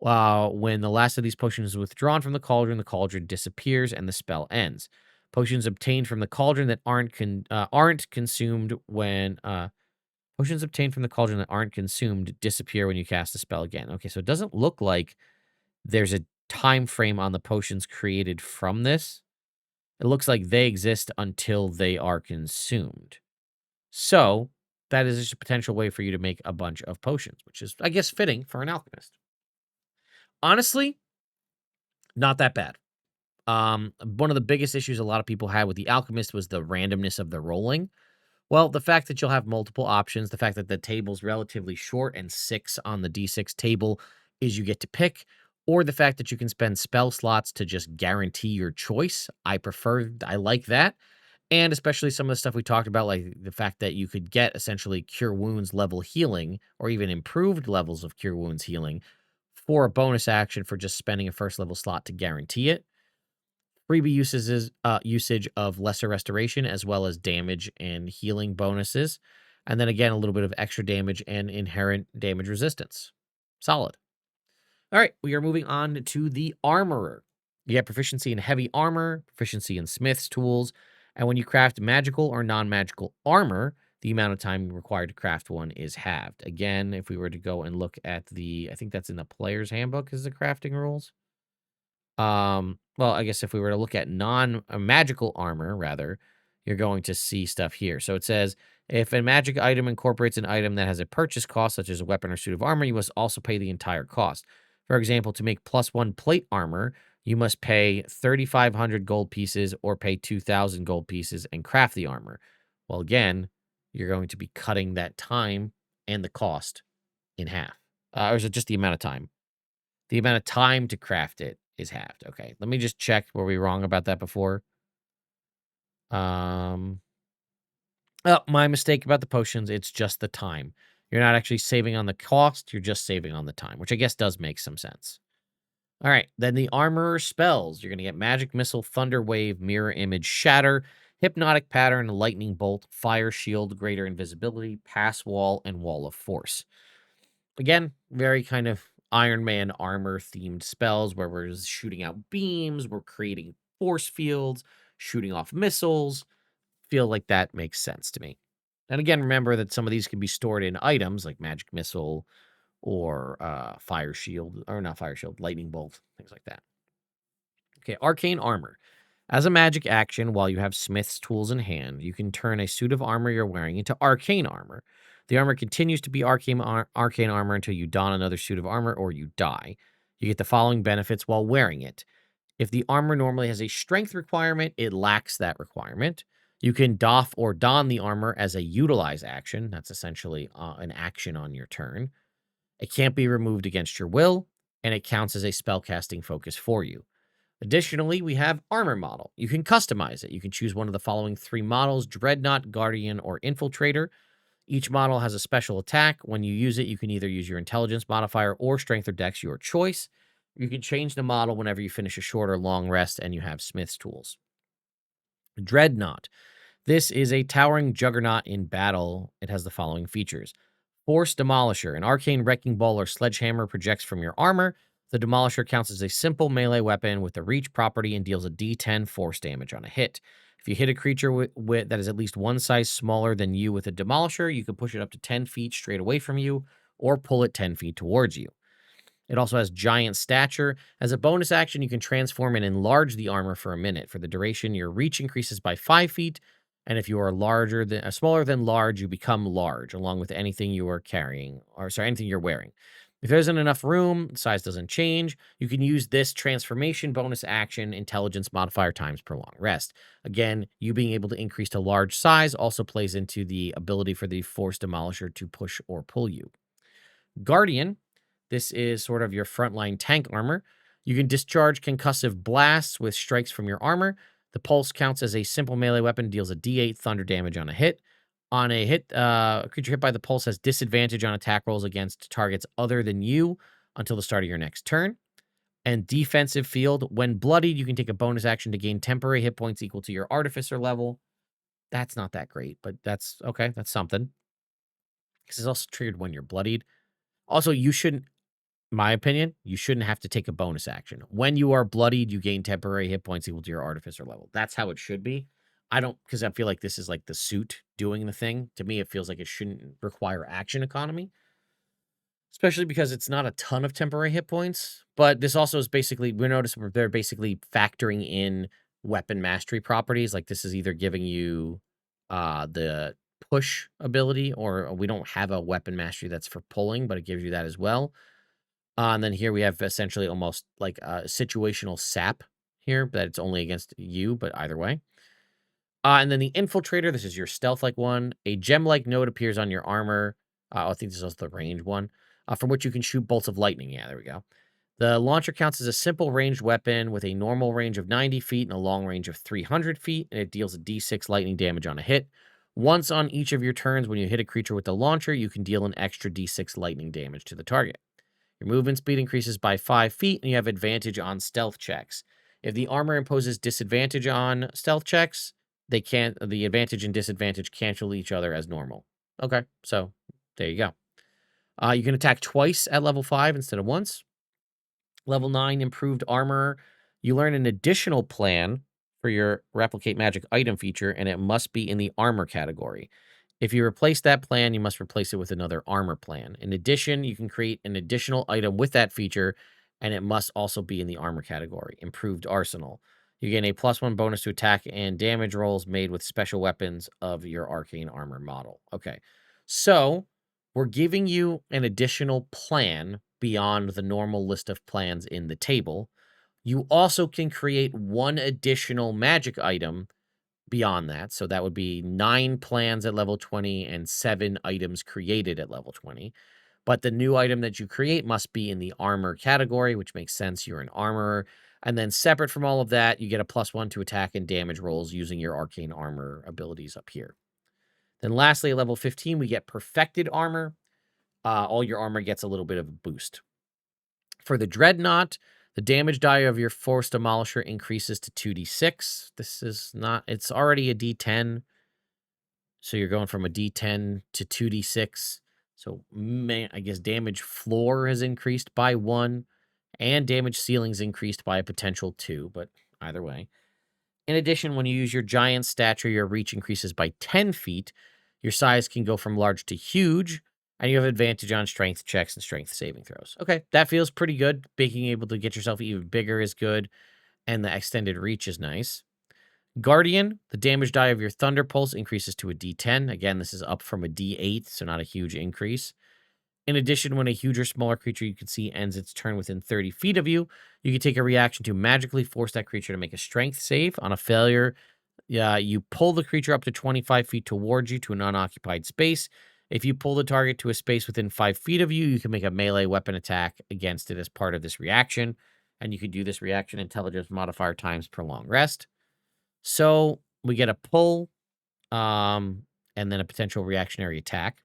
When the last of these potions is withdrawn from the cauldron disappears and the spell ends. Potions obtained from the cauldron that aren't consumed when potions obtained from the cauldron that aren't consumed disappear when you cast the spell again. Okay, so it doesn't look like there's a time frame on the potions created from this. It looks like they exist until they are consumed. So that is just a potential way for you to make a bunch of potions, which is, I guess, fitting for an alchemist. Honestly, not that bad. One of the biggest issues a lot of people had with the Alchemist was the randomness of the rolling. Well, the fact that you'll have multiple options, the fact that the table's relatively short and 6 on the D6 table is you get to pick, or the fact that you can spend spell slots to just guarantee your choice. I like that. And especially some of the stuff we talked about, like the fact that you could get essentially Cure Wounds level healing, or even improved levels of Cure Wounds healing for a bonus action for just spending a first level slot to guarantee it. Freebie usage of lesser restoration, as well as damage and healing bonuses. And then again, a little bit of extra damage and inherent damage resistance. Solid. All right, we are moving on to the Armorer. You have proficiency in heavy armor, proficiency in smith's tools, and when you craft magical or non-magical armor, the amount of time required to craft one is halved. Again, if we were to go and look at I think that's in the player's handbook is the crafting rules. Well, I guess if we were to look at non-magical armor, rather, you're going to see stuff here. So it says, if a magic item incorporates an item that has a purchase cost, such as a weapon or suit of armor, you must also pay the entire cost. For example, to make +1 plate armor, you must pay 3,500 gold pieces or pay 2,000 gold pieces and craft the armor. Well, again, you're going to be cutting that time and the cost in half. Or is it just the amount of time? The amount of time to craft it is halved. Okay, let me just check. Were we wrong about that before? Oh, my mistake about the potions. It's just the time. You're not actually saving on the cost. You're just saving on the time, which I guess does make some sense. All right, then the Armorer spells. You're going to get Magic Missile, Thunder Wave, Mirror Image, Shatter, Hypnotic Pattern, Lightning Bolt, Fire Shield, Greater Invisibility, Pass Wall, and Wall of Force. Again, very kind of Iron Man armor themed spells where we're shooting out beams, we're creating force fields, shooting off missiles. Feel like that makes sense to me. And again, remember that some of these can be stored in items like Magic Missile or Fire Shield, or not Fire Shield, Lightning Bolt, things like that. Okay, Arcane Armor. As a magic action, while you have Smith's tools in hand, you can turn a suit of armor you're wearing into arcane armor. The armor continues to be arcane armor until you don another suit of armor or you die. You get the following benefits while wearing it. If the armor normally has a strength requirement, it lacks that requirement. You can doff or don the armor as a utilize action. That's essentially an action on your turn. It can't be removed against your will, and it counts as a spellcasting focus for you. Additionally, we have Armor Model. You can customize it. You can choose one of the following 3 models: Dreadnought, Guardian, or Infiltrator. Each model has a special attack. When you use it, you can either use your Intelligence modifier or Strength or Dex, your choice. You can change the model whenever you finish a short or long rest and you have Smith's tools. Dreadnought. This is a towering juggernaut in battle. It has the following features. Force Demolisher. An arcane wrecking ball or sledgehammer projects from your armor. The Demolisher counts as a simple melee weapon with the reach property and deals a d10 force damage on a hit. If you hit a creature that is at least one size smaller than you with a Demolisher, you can push it up to 10 feet straight away from you or pull it 10 feet towards you. It also has Giant Stature. As a bonus action, you can transform and enlarge the armor for a minute. For the duration, your reach increases by 5 feet, and if you are smaller than large, you become large, along with anything you are carrying, anything you're wearing. If there isn't enough room, the size doesn't change. You can use this transformation bonus action, Intelligence modifier times per long rest. Again, you being able to increase to large size also plays into the ability for the Force Demolisher to push or pull you. Guardian. This is sort of your frontline tank armor. You can discharge concussive blasts with strikes from your armor. The pulse counts as a simple melee weapon, deals a d8 thunder damage on a hit. On a hit, a creature hit by the pulse has disadvantage on attack rolls against targets other than you until the start of your next turn. And defensive field, when bloodied, you can take a bonus action to gain temporary hit points equal to your Artificer level. That's not that great, but that's okay. That's something. This is also triggered when you're bloodied. Also, you shouldn't, my opinion, you shouldn't have to take a bonus action. When you are bloodied, you gain temporary hit points equal to your Artificer level. That's how it should be. I don't, because I feel like this is like the suit doing the thing. To me, it feels like it shouldn't require action economy, especially because it's not a ton of temporary hit points. But this also is basically, we notice they're basically factoring in weapon mastery properties. Like this is either giving you the push ability, or we don't have a weapon mastery that's for pulling, but it gives you that as well. And then here we have essentially almost like a situational sap here, that it's only against you, but either way. And then the Infiltrator, this is your stealth-like one. A gem-like node appears on your armor. I think this is also the range one, from which you can shoot bolts of lightning. Yeah, there we go. The launcher counts as a simple ranged weapon with a normal range of 90 feet and a long range of 300 feet, and it deals a d6 lightning damage on a hit. Once on each of your turns, when you hit a creature with the launcher, you can deal an extra d6 lightning damage to the target. Your movement speed increases by 5 feet, and you have advantage on stealth checks. If the armor imposes disadvantage on stealth checks, the advantage and disadvantage cancel each other as normal. Okay, so there you go. You can attack twice at level 5 instead of once. Level 9, improved armor. You learn an additional plan for your replicate magic item feature, and it must be in the armor category. If you replace that plan, you must replace it with another armor plan. In addition, you can create an additional item with that feature, and it must also be in the armor category. Improved arsenal. You gain a +1 bonus to attack and damage rolls made with special weapons of your arcane armor model. Okay, so we're giving you an additional plan beyond the normal list of plans in the table. You also can create one additional magic item beyond that. So that would be 9 plans at level 20 and 7 items created at level 20. But the new item that you create must be in the armor category, which makes sense. You're an armorer. And then separate from all of that, you get a +1 to attack and damage rolls using your arcane armor abilities up here. Then lastly, at level 15, we get perfected armor. All your armor gets a little bit of a boost. For the Dreadnought, the damage die of your Force Demolisher increases to 2d6. This is not, it's already a d10. So you're going from a d10 to 2d6. So I guess damage floor has increased by 1, and damage ceilings increased by a potential 2, but either way. In addition, when you use your giant stature, your reach increases by 10 feet. Your size can go from large to huge, and you have advantage on strength checks and strength saving throws. Okay, that feels pretty good. Being able to get yourself even bigger is good, and the extended reach is nice. Guardian, the damage die of your Thunder Pulse increases to a d10. Again, this is up from a d8, so not a huge increase. In addition, when a huge or smaller creature you can see ends its turn within 30 feet of you, you can take a reaction to magically force that creature to make a strength save. On a failure, you pull the creature up to 25 feet towards you to an unoccupied space. If you pull the target to a space within 5 feet of you, you can make a melee weapon attack against it as part of this reaction. And you can do this reaction intelligence modifier times per long rest. So we get a pull, and then a potential reactionary attack.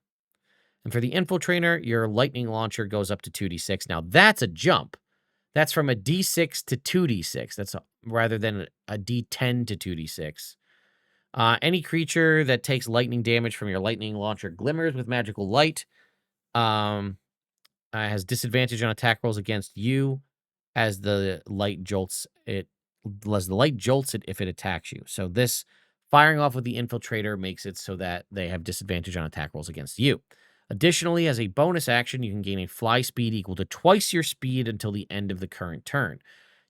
And for the Infiltrator, your lightning launcher goes up to 2d6. Now, that's a jump. That's from a d6 to 2d6. That's rather than a d10 to 2d6. Any creature that takes lightning damage from your lightning launcher glimmers with magical light. Has disadvantage on attack rolls against you as the light jolts it. As the light jolts it if it attacks you. So this firing off with the Infiltrator makes it so that they have disadvantage on attack rolls against you. Additionally, as a bonus action, you can gain a fly speed equal to twice your speed until the end of the current turn.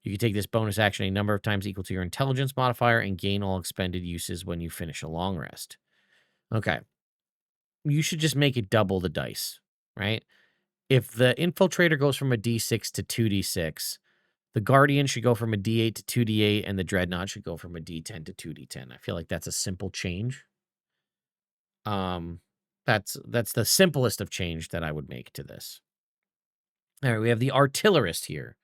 You can take this bonus action a number of times equal to your intelligence modifier and gain all expended uses when you finish a long rest. Okay. You should just make it double the dice, right? If the Infiltrator goes from a d6 to 2d6, the Guardian should go from a d8 to 2d8, and the Dreadnought should go from a d10 to 2d10. I feel like that's a simple change. That's the simplest of change that I would make to this. All right, we have the Artillerist here.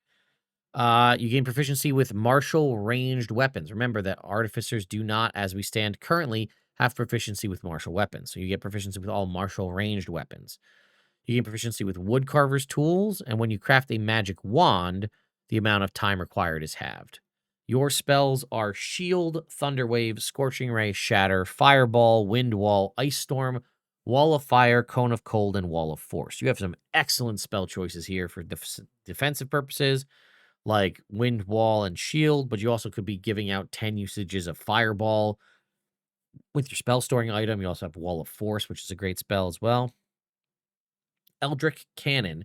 You gain proficiency with martial ranged weapons. Remember that Artificers do not, as we stand currently, have proficiency with martial weapons. So you get proficiency with all martial ranged weapons. You gain proficiency with woodcarver's tools, and when you craft a magic wand, the amount of time required is halved. Your spells are Shield, Thunderwave, Scorching Ray, Shatter, Fireball, Wind Wall, Ice Storm, Wall of Fire, Cone of Cold, and Wall of Force. You have some excellent spell choices here for defensive purposes, like Wind Wall and Shield, but you also could be giving out 10 usages of Fireball. With your spell storing item, you also have Wall of Force, which is a great spell as well. Eldritch Cannon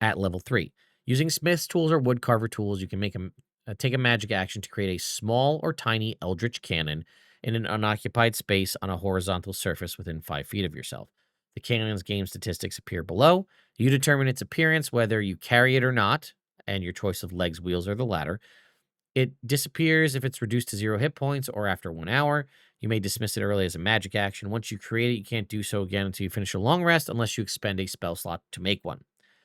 at level 3. Using Smith's tools or Woodcarver tools, you can take a magic action to create a small or tiny Eldritch Cannon in an unoccupied space on a horizontal surface within 5 feet of yourself. The cannon's game statistics appear below. You determine its appearance, whether you carry it or not, and your choice of legs, wheels, or the latter. It disappears if it's reduced to 0 hit points or after 1 hour. You may dismiss it early as a magic action. Once you create it, you can't do so again until you finish a long rest unless you expend a spell slot to make one.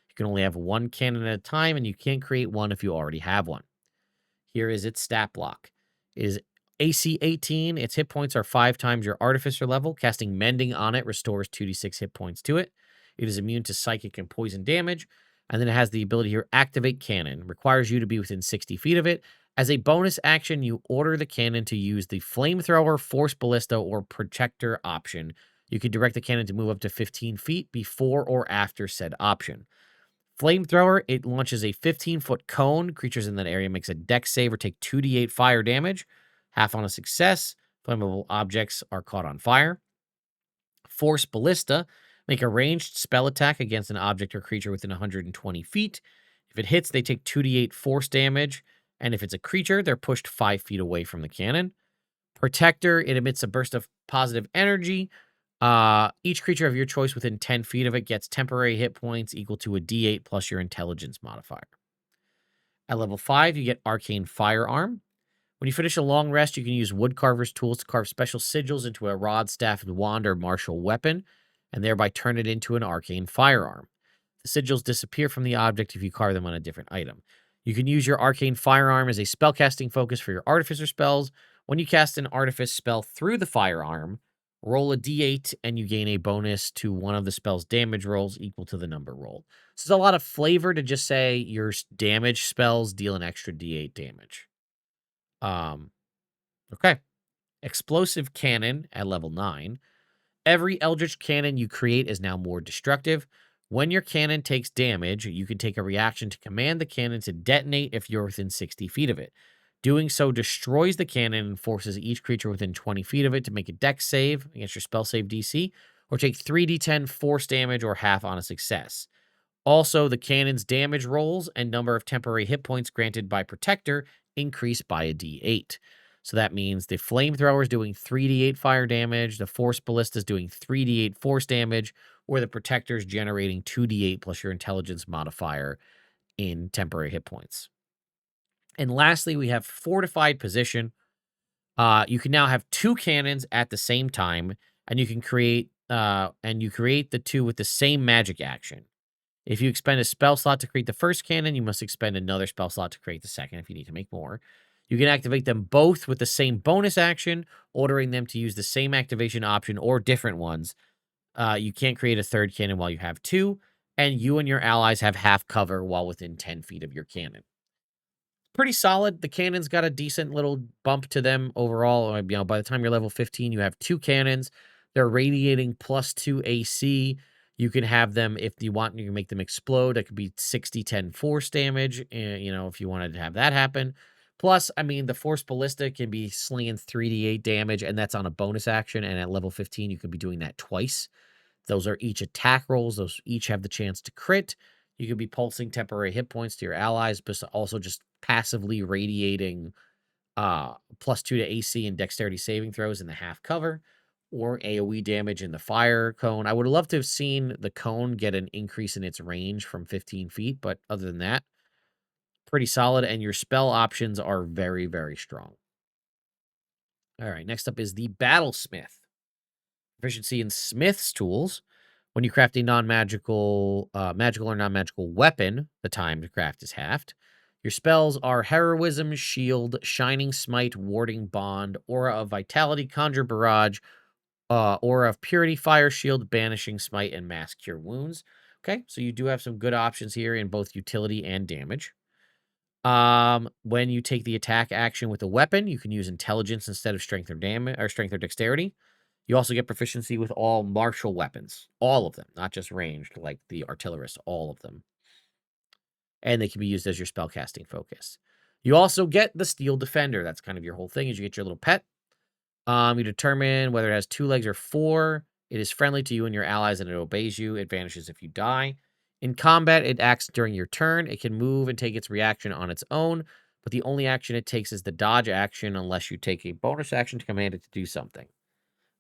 You can only have one cannon at a time, and you can't create one if you already have one. Here is its stat block. It is AC 18. Its hit points are 5 times your Artificer level. Casting Mending on it restores 2d6 hit points to it. It is immune to psychic and poison damage. And then it has the ability here, Activate Cannon. Requires you to be within 60 feet of it. As a bonus action, you order the cannon to use the Flamethrower, Force Ballista, or Projector option. You can direct the cannon to move up to 15 feet before or after said option. Flamethrower, it launches a 15-foot cone. Creatures in that area makes a dex save or take 2d8 fire damage. Half on a success. Flammable objects are caught on fire. Force Ballista, make a ranged spell attack against an object or creature within 120 feet. If it hits, they take 2d8 force damage. And if it's a creature, they're pushed 5 feet away from the cannon. Protector, it emits a burst of positive energy. Each creature of your choice within 10 feet of it gets temporary hit points equal to a d8 plus your intelligence modifier. At level 5, you get Arcane Firearm. When you finish a long rest, you can use Woodcarver's tools to carve special sigils into a rod, staff, wand, or martial weapon, and thereby turn it into an arcane firearm. The sigils disappear from the object if you carve them on a different item. You can use your arcane firearm as a spellcasting focus for your Artificer spells. When you cast an Artifice spell through the firearm, roll a d8 and you gain a bonus to one of the spell's damage rolls equal to the number rolled. So there's a lot of flavor to just say your damage spells deal an extra d8 damage. Okay. Explosive Cannon at level 9. Every Eldritch Cannon you create is now more destructive. When your cannon takes damage, you can take a reaction to command the cannon to detonate if you're within 60 feet of it. Doing so destroys the cannon and forces each creature within 20 feet of it to make a dex save against your spell save DC, or take 3d10 force damage or half on a success. Also, the cannon's damage rolls and number of temporary hit points granted by Protector increase by a d8. So that means the Flamethrower is doing 3d8 fire damage, the Force Ballista is doing 3d8 force damage, or the Protector is generating 2d8 plus your intelligence modifier in temporary hit points. And lastly, we have Fortified Position. You can now have 2 cannons at the same time, and you can create the 2 with the same magic action. If you expend a spell slot to create the first cannon, you must expend another spell slot to create the second if you need to make more. You can activate them both with the same bonus action, ordering them to use the same activation option or different ones. You can't create a third cannon while you have 2, and you and your allies have half cover while within 10 feet of your cannon. Pretty solid. The cannons got a decent little bump to them overall. By the time you're level 15, you have 2 cannons. They're radiating +2 AC. You can have them, if you want, you can make them explode. That could be 60-10 force damage, if you wanted to have that happen. Plus, the Force Ballista can be slinging 3d8 damage, and that's on a bonus action. And at level 15, you can be doing that twice. Those are each attack rolls. Those each have the chance to crit. You could be pulsing temporary hit points to your allies, but also just passively radiating +2 to AC and dexterity saving throws in the half cover, or AoE damage in the fire cone. I would love to have seen the cone get an increase in its range from 15 feet, but other than that, pretty solid, and your spell options are very, very strong. All right, next up is the Battlesmith. Proficiency in Smith's tools. When you craft a magical or non-magical weapon, the time to craft is halved. Your spells are Heroism, Shield, Shining Smite, Warding Bond, Aura of Vitality, Conjure Barrage, Aura of Purity, Fire Shield, Banishing Smite, and Mass Cure Wounds. Okay, so you do have some good options here in both utility and damage. When you take the attack action with a weapon, you can use intelligence instead of strength or damage or strength or dexterity. You also get proficiency with all martial weapons, all of them, not just ranged like the Artillerist, all of them. And they can be used as your spellcasting focus. You also get the Steel Defender. That's kind of your whole thing, is you get your little pet. You determine whether it has 2 legs or 4. It is friendly to you and your allies, and it obeys you. It vanishes if you die. In combat, it acts during your turn. It can move and take its reaction on its own, but the only action it takes is the dodge action unless you take a bonus action to command it to do something.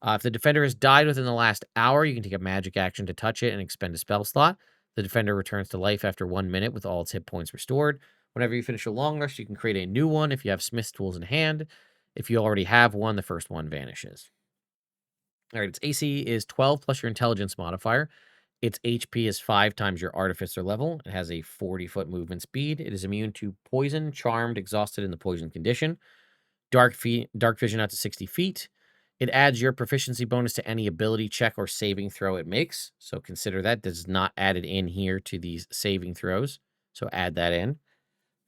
If the defender has died within the last hour, you can take a magic action to touch it and expend a spell slot. The defender returns to life after 1 minute with all its hit points restored. Whenever you finish a long rest, you can create a new one if you have Smith's tools in hand. If you already have one, the first one vanishes. All right, its AC is 12 plus your intelligence modifier. Its HP is 5 times your artificer level. It has a 40-foot movement speed. It is immune to poison, charmed, exhausted in the poison condition. Dark vision out to 60 feet. It adds your proficiency bonus to any ability check or saving throw it makes. So consider that. This is not added in here to these saving throws. So add that in.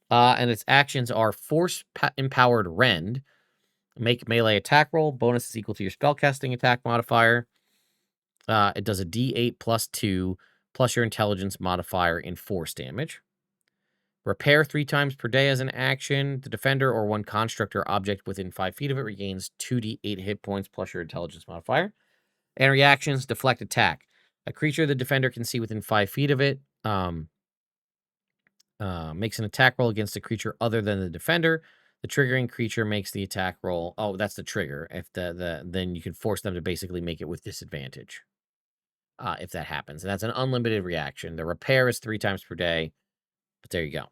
And its actions are Force-Empowered Rend. Make melee attack roll. Bonus is equal to your spellcasting attack modifier. It does a D8 plus 2 plus your intelligence modifier in force damage. Repair 3 times per day as an action. The defender or one construct or object within 5 feet of it regains 2d8 hit points plus your intelligence modifier. And reactions, deflect attack. A creature the defender can see within 5 feet of it makes an attack roll against a creature other than the defender. The triggering creature makes the attack roll. Oh, that's the trigger. If then you can force them to basically make it with disadvantage. If that happens. And that's an unlimited reaction. The repair is 3 times per day. But there you go.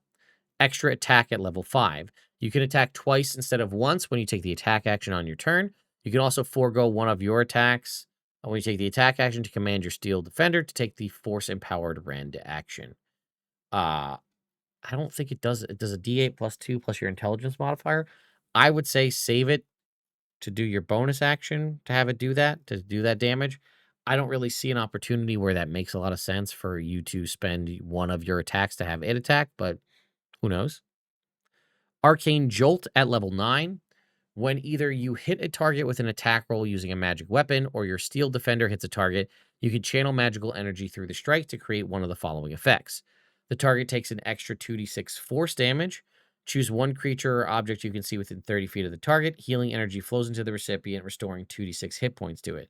Extra attack at level 5. You can attack twice instead of once when you take the attack action on your turn. You can also forego one of your attacks when you take the attack action to command your Steel Defender to take the Force-Empowered Rend action. I don't think it does. It does a D8 plus 2 plus your intelligence modifier. I would say save it to do your bonus action to have it do that, to do that damage. I don't really see an opportunity where that makes a lot of sense for you to spend one of your attacks to have it attack, but who knows? Arcane Jolt at level 9. When either you hit a target with an attack roll using a magic weapon or your Steel Defender hits a target, you can channel magical energy through the strike to create one of the following effects. The target takes an extra 2d6 force damage. Choose one creature or object you can see within 30 feet of the target. Healing energy flows into the recipient, restoring 2d6 hit points to it.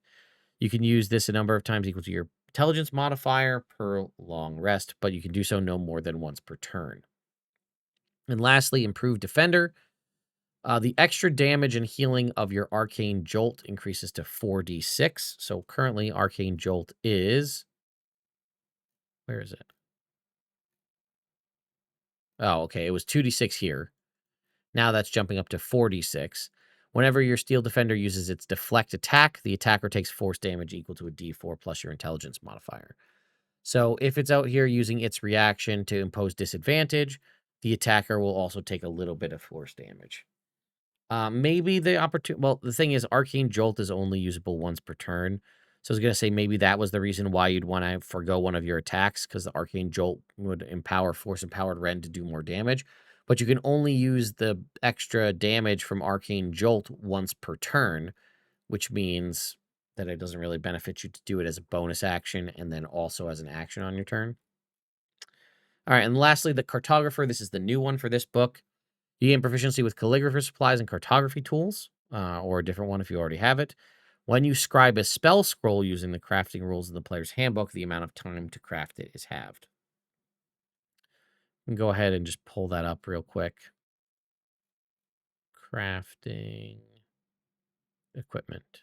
You can use this a number of times equal to your intelligence modifier per long rest, but you can do so no more than once per turn. And lastly, Improved Defender. The extra damage and healing of your Arcane Jolt increases to 4d6. So currently, Arcane Jolt is... Where is it? Oh, okay. It was 2d6 here. Now that's jumping up to 4d6. Whenever your Steel Defender uses its deflect attack, the attacker takes force damage equal to a d4 plus your intelligence modifier. So if it's out here using its reaction to impose disadvantage, the attacker will also take a little bit of force damage. Maybe the opportunity... Well, the thing is, Arcane Jolt is only usable once per turn. So I was going to say maybe that was the reason why you'd want to forgo one of your attacks, because the Arcane Jolt would empower Force-Empowered Rend to do more damage. But you can only use the extra damage from Arcane Jolt once per turn, which means that it doesn't really benefit you to do it as a bonus action and then also as an action on your turn. All right, and lastly, the Cartographer. This is the new one for this book. You gain proficiency with calligrapher supplies and cartography tools, or a different one if you already have it. When you scribe a spell scroll using the crafting rules in the player's handbook, the amount of time to craft it is halved. Go ahead and just pull that up real quick. Crafting equipment.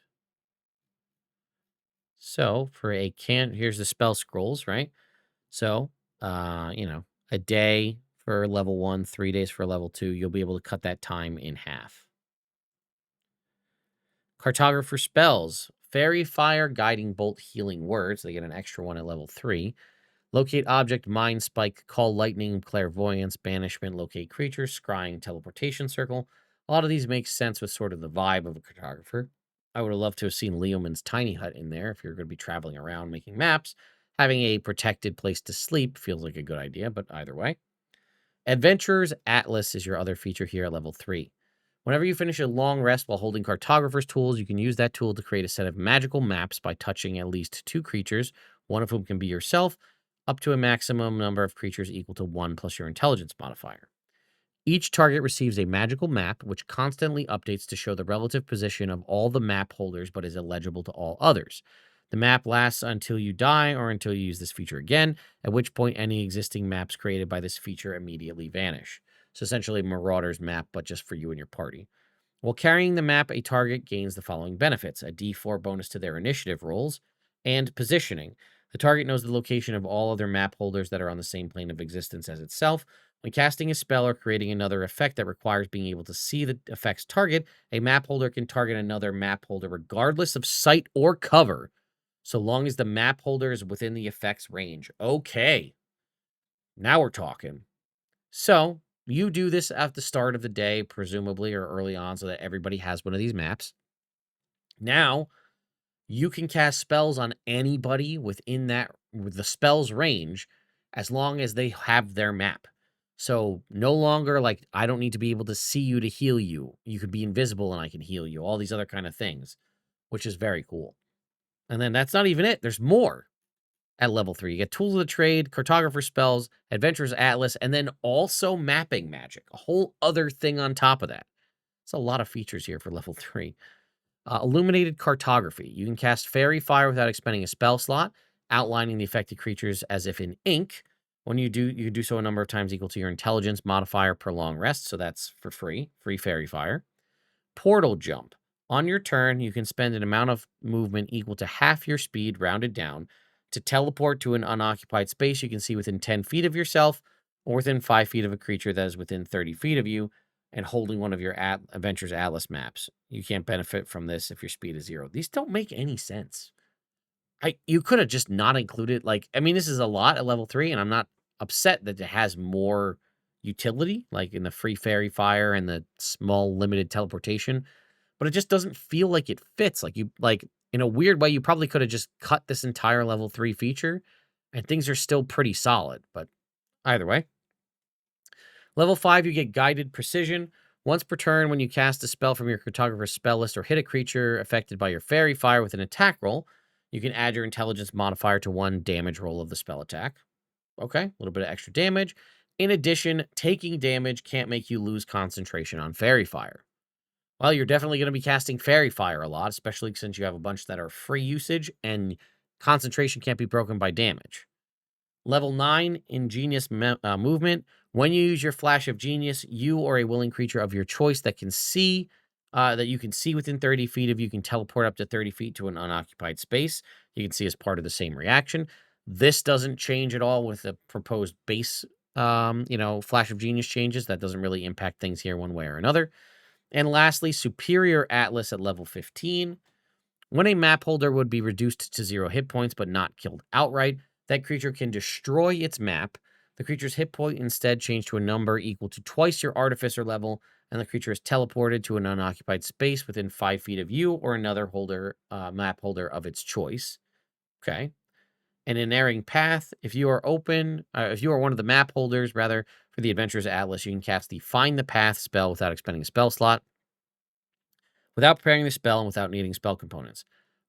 So for a here's the spell scrolls, right? So, a day for level 1, 3 days for level 2, you'll be able to cut that time in half. Cartographer spells. Fairy, Fire, Guiding Bolt, Healing Words. They get an extra one at level 3. Locate Object, Mind Spike, Call Lightning, Clairvoyance, Banishment, Locate Creatures, Scrying, Teleportation Circle. A lot of these make sense with sort of the vibe of a Cartographer. I would have loved to have seen Leomund's tiny hut in there if you're going to be traveling around making maps. Having a protected place to sleep feels like a good idea, but either way. Adventurer's Atlas is your other feature here at level 3. Whenever you finish a long rest while holding Cartographer's tools, you can use that tool to create a set of magical maps by touching at least 2 creatures, one of whom can be yourself, up to a maximum number of creatures equal to 1 plus your intelligence modifier. Each target receives a magical map, which constantly updates to show the relative position of all the map holders but is illegible to all others. The map lasts until you die or until you use this feature again, at which point any existing maps created by this feature immediately vanish. So essentially Marauder's map, but just for you and your party. While carrying the map, a target gains the following benefits: a d4 bonus to their initiative rolls, and positioning. The target knows the location of all other map holders that are on the same plane of existence as itself. When casting a spell or creating another effect that requires being able to see the effect's target, a map holder can target another map holder regardless of sight or cover, so long as the map holder is within the effect's range. Okay, now we're talking. So, you do this at the start of the day, presumably, or early on, so that everybody has one of these maps. Now, you can cast spells on anybody within with the spell's range, as long as they have their map. So, no longer like, I don't need to be able to see you to heal you. You could be invisible and I can heal you. All these other kind of things, which is very cool. And then that's not even it. There's more at level 3. You get Tools of the Trade, Cartographer spells, Adventurer's Atlas, and then also mapping magic. A whole other thing on top of that. It's a lot of features here for level 3. Illuminated Cartography. You can cast Fairy Fire without expending a spell slot, outlining the affected creatures as if in ink. When you do, you can do so a number of times equal to your intelligence modifier per long rest, so that's for free Fairy Fire. Portal Jump. On your turn, you can spend an amount of movement equal to half your speed, rounded down, to teleport to an unoccupied space you can see within 10 feet of yourself or within 5 feet of a creature that is within 30 feet of you and holding one of your Adventure's Atlas maps. You can't benefit from this if your speed is 0. These don't make any sense. You could have just not included, like, I mean, this is a lot at level 3, and I'm not upset that it has more utility, like in the free Fairy Fire and the small limited teleportation, but it just doesn't feel like it fits. Like in a weird way, you probably could have just cut this entire level 3 feature and things are still pretty solid, but either way. Level 5, you get Guided Precision. Once per turn, when you cast a spell from your Cartographer's spell list or hit a creature affected by your Fairy Fire with an attack roll, you can add your intelligence modifier to 1 damage roll of the spell attack. Okay, a little bit of extra damage. In addition, taking damage can't make you lose concentration on Fairy Fire. Well, you're definitely going to be casting Fairy Fire a lot, especially since you have a bunch that are free usage and concentration can't be broken by damage. Level 9, Ingenious Movement. When you use your Flash of Genius, you or a willing creature of your choice that can see, that you can see within 30 feet of you can teleport up to 30 feet to an unoccupied space. You can see as part of the same reaction. This doesn't change at all with the proposed base, Flash of Genius changes. That doesn't really impact things here one way or another. And lastly, Superior Atlas at level 15. When a map holder would be reduced to 0 hit points but not killed outright, that creature can destroy its map. The creature's hit point instead change to a number equal to twice your Artificer level, and the creature is teleported to an unoccupied space within 5 feet of you or another map holder of its choice. Okay. An Inerring Path. If you are one of the map holders, rather, for the Adventurer's Atlas, you can cast the Find the Path spell without expending a spell slot, without preparing the spell, and without needing spell components.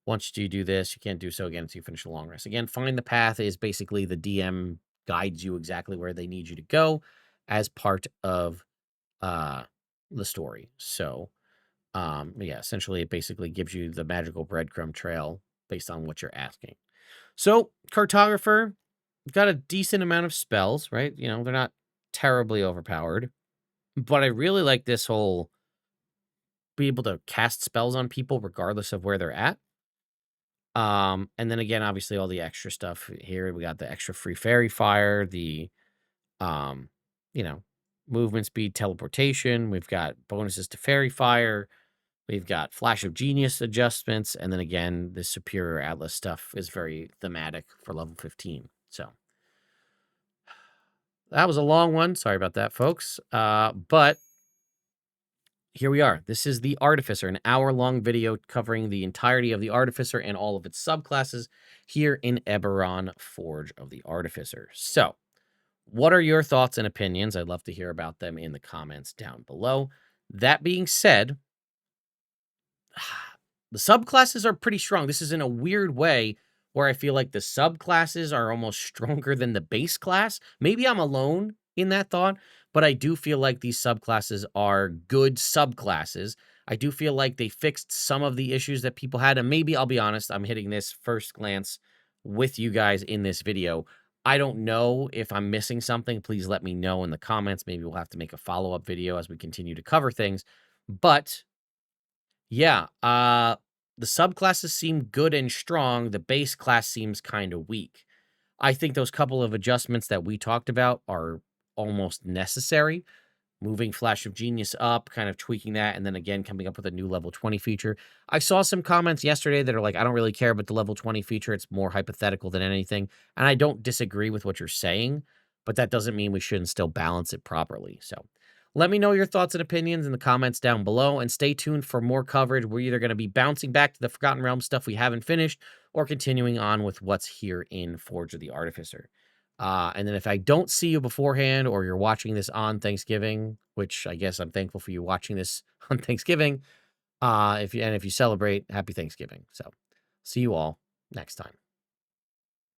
Once you do this, you can't do so again until you finish the long rest. Again, Find the Path is basically the DM guides you exactly where they need you to go as part of the story. So, yeah, essentially it basically gives you the magical breadcrumb trail based on what you're asking. So, Cartographer, got a decent amount of spells, right? You know, they're not terribly overpowered. But I really like this whole be able to cast spells on people regardless of where they're at. And then again, obviously all the extra stuff here. We got the extra free Fairy Fire, the um, you know, movement speed, teleportation. We've got bonuses to Fairy Fire. We've got Flash of Genius adjustments, and then again, the Superior Atlas stuff is very thematic for level 15. So that was a long one. Sorry about that, folks. But Here we are. This is the Artificer, an hour-long video covering the entirety of the Artificer and all of its subclasses here in Eberron Forge of the Artificer. So, what are your thoughts and opinions? I'd love to hear about them in the comments down below. That being said, the subclasses are pretty strong. This is in a weird way where I feel like the subclasses are almost stronger than the base class. Maybe I'm alone in that thought, but I do feel like these subclasses are good subclasses. I do feel like they fixed some of the issues that people had, and maybe I'll be honest, I'm hitting this first glance with you guys in this video. I don't know if I'm missing something. Please let me know in the comments. Maybe we'll have to make a follow-up video as we continue to cover things. But yeah, the subclasses seem good and strong. The base class seems kind of weak. I think those couple of adjustments that we talked about are almost necessary. Moving Flash of Genius up, kind of tweaking that, and then again coming up with a new level 20 feature. I saw some comments yesterday that are like, I don't really care about the level 20 feature. It's more hypothetical than anything. And I don't disagree with what you're saying, but that doesn't mean we shouldn't still balance it properly. So let me know your thoughts and opinions in the comments down below, and stay tuned for more coverage. We're either going to be bouncing back to the Forgotten Realms stuff we haven't finished, or continuing on with what's here in Forge of the Artificer. And then if I don't see you beforehand, or you're watching this on Thanksgiving, which I guess I'm thankful for you watching this on Thanksgiving, if you celebrate, happy Thanksgiving. So see you all next time.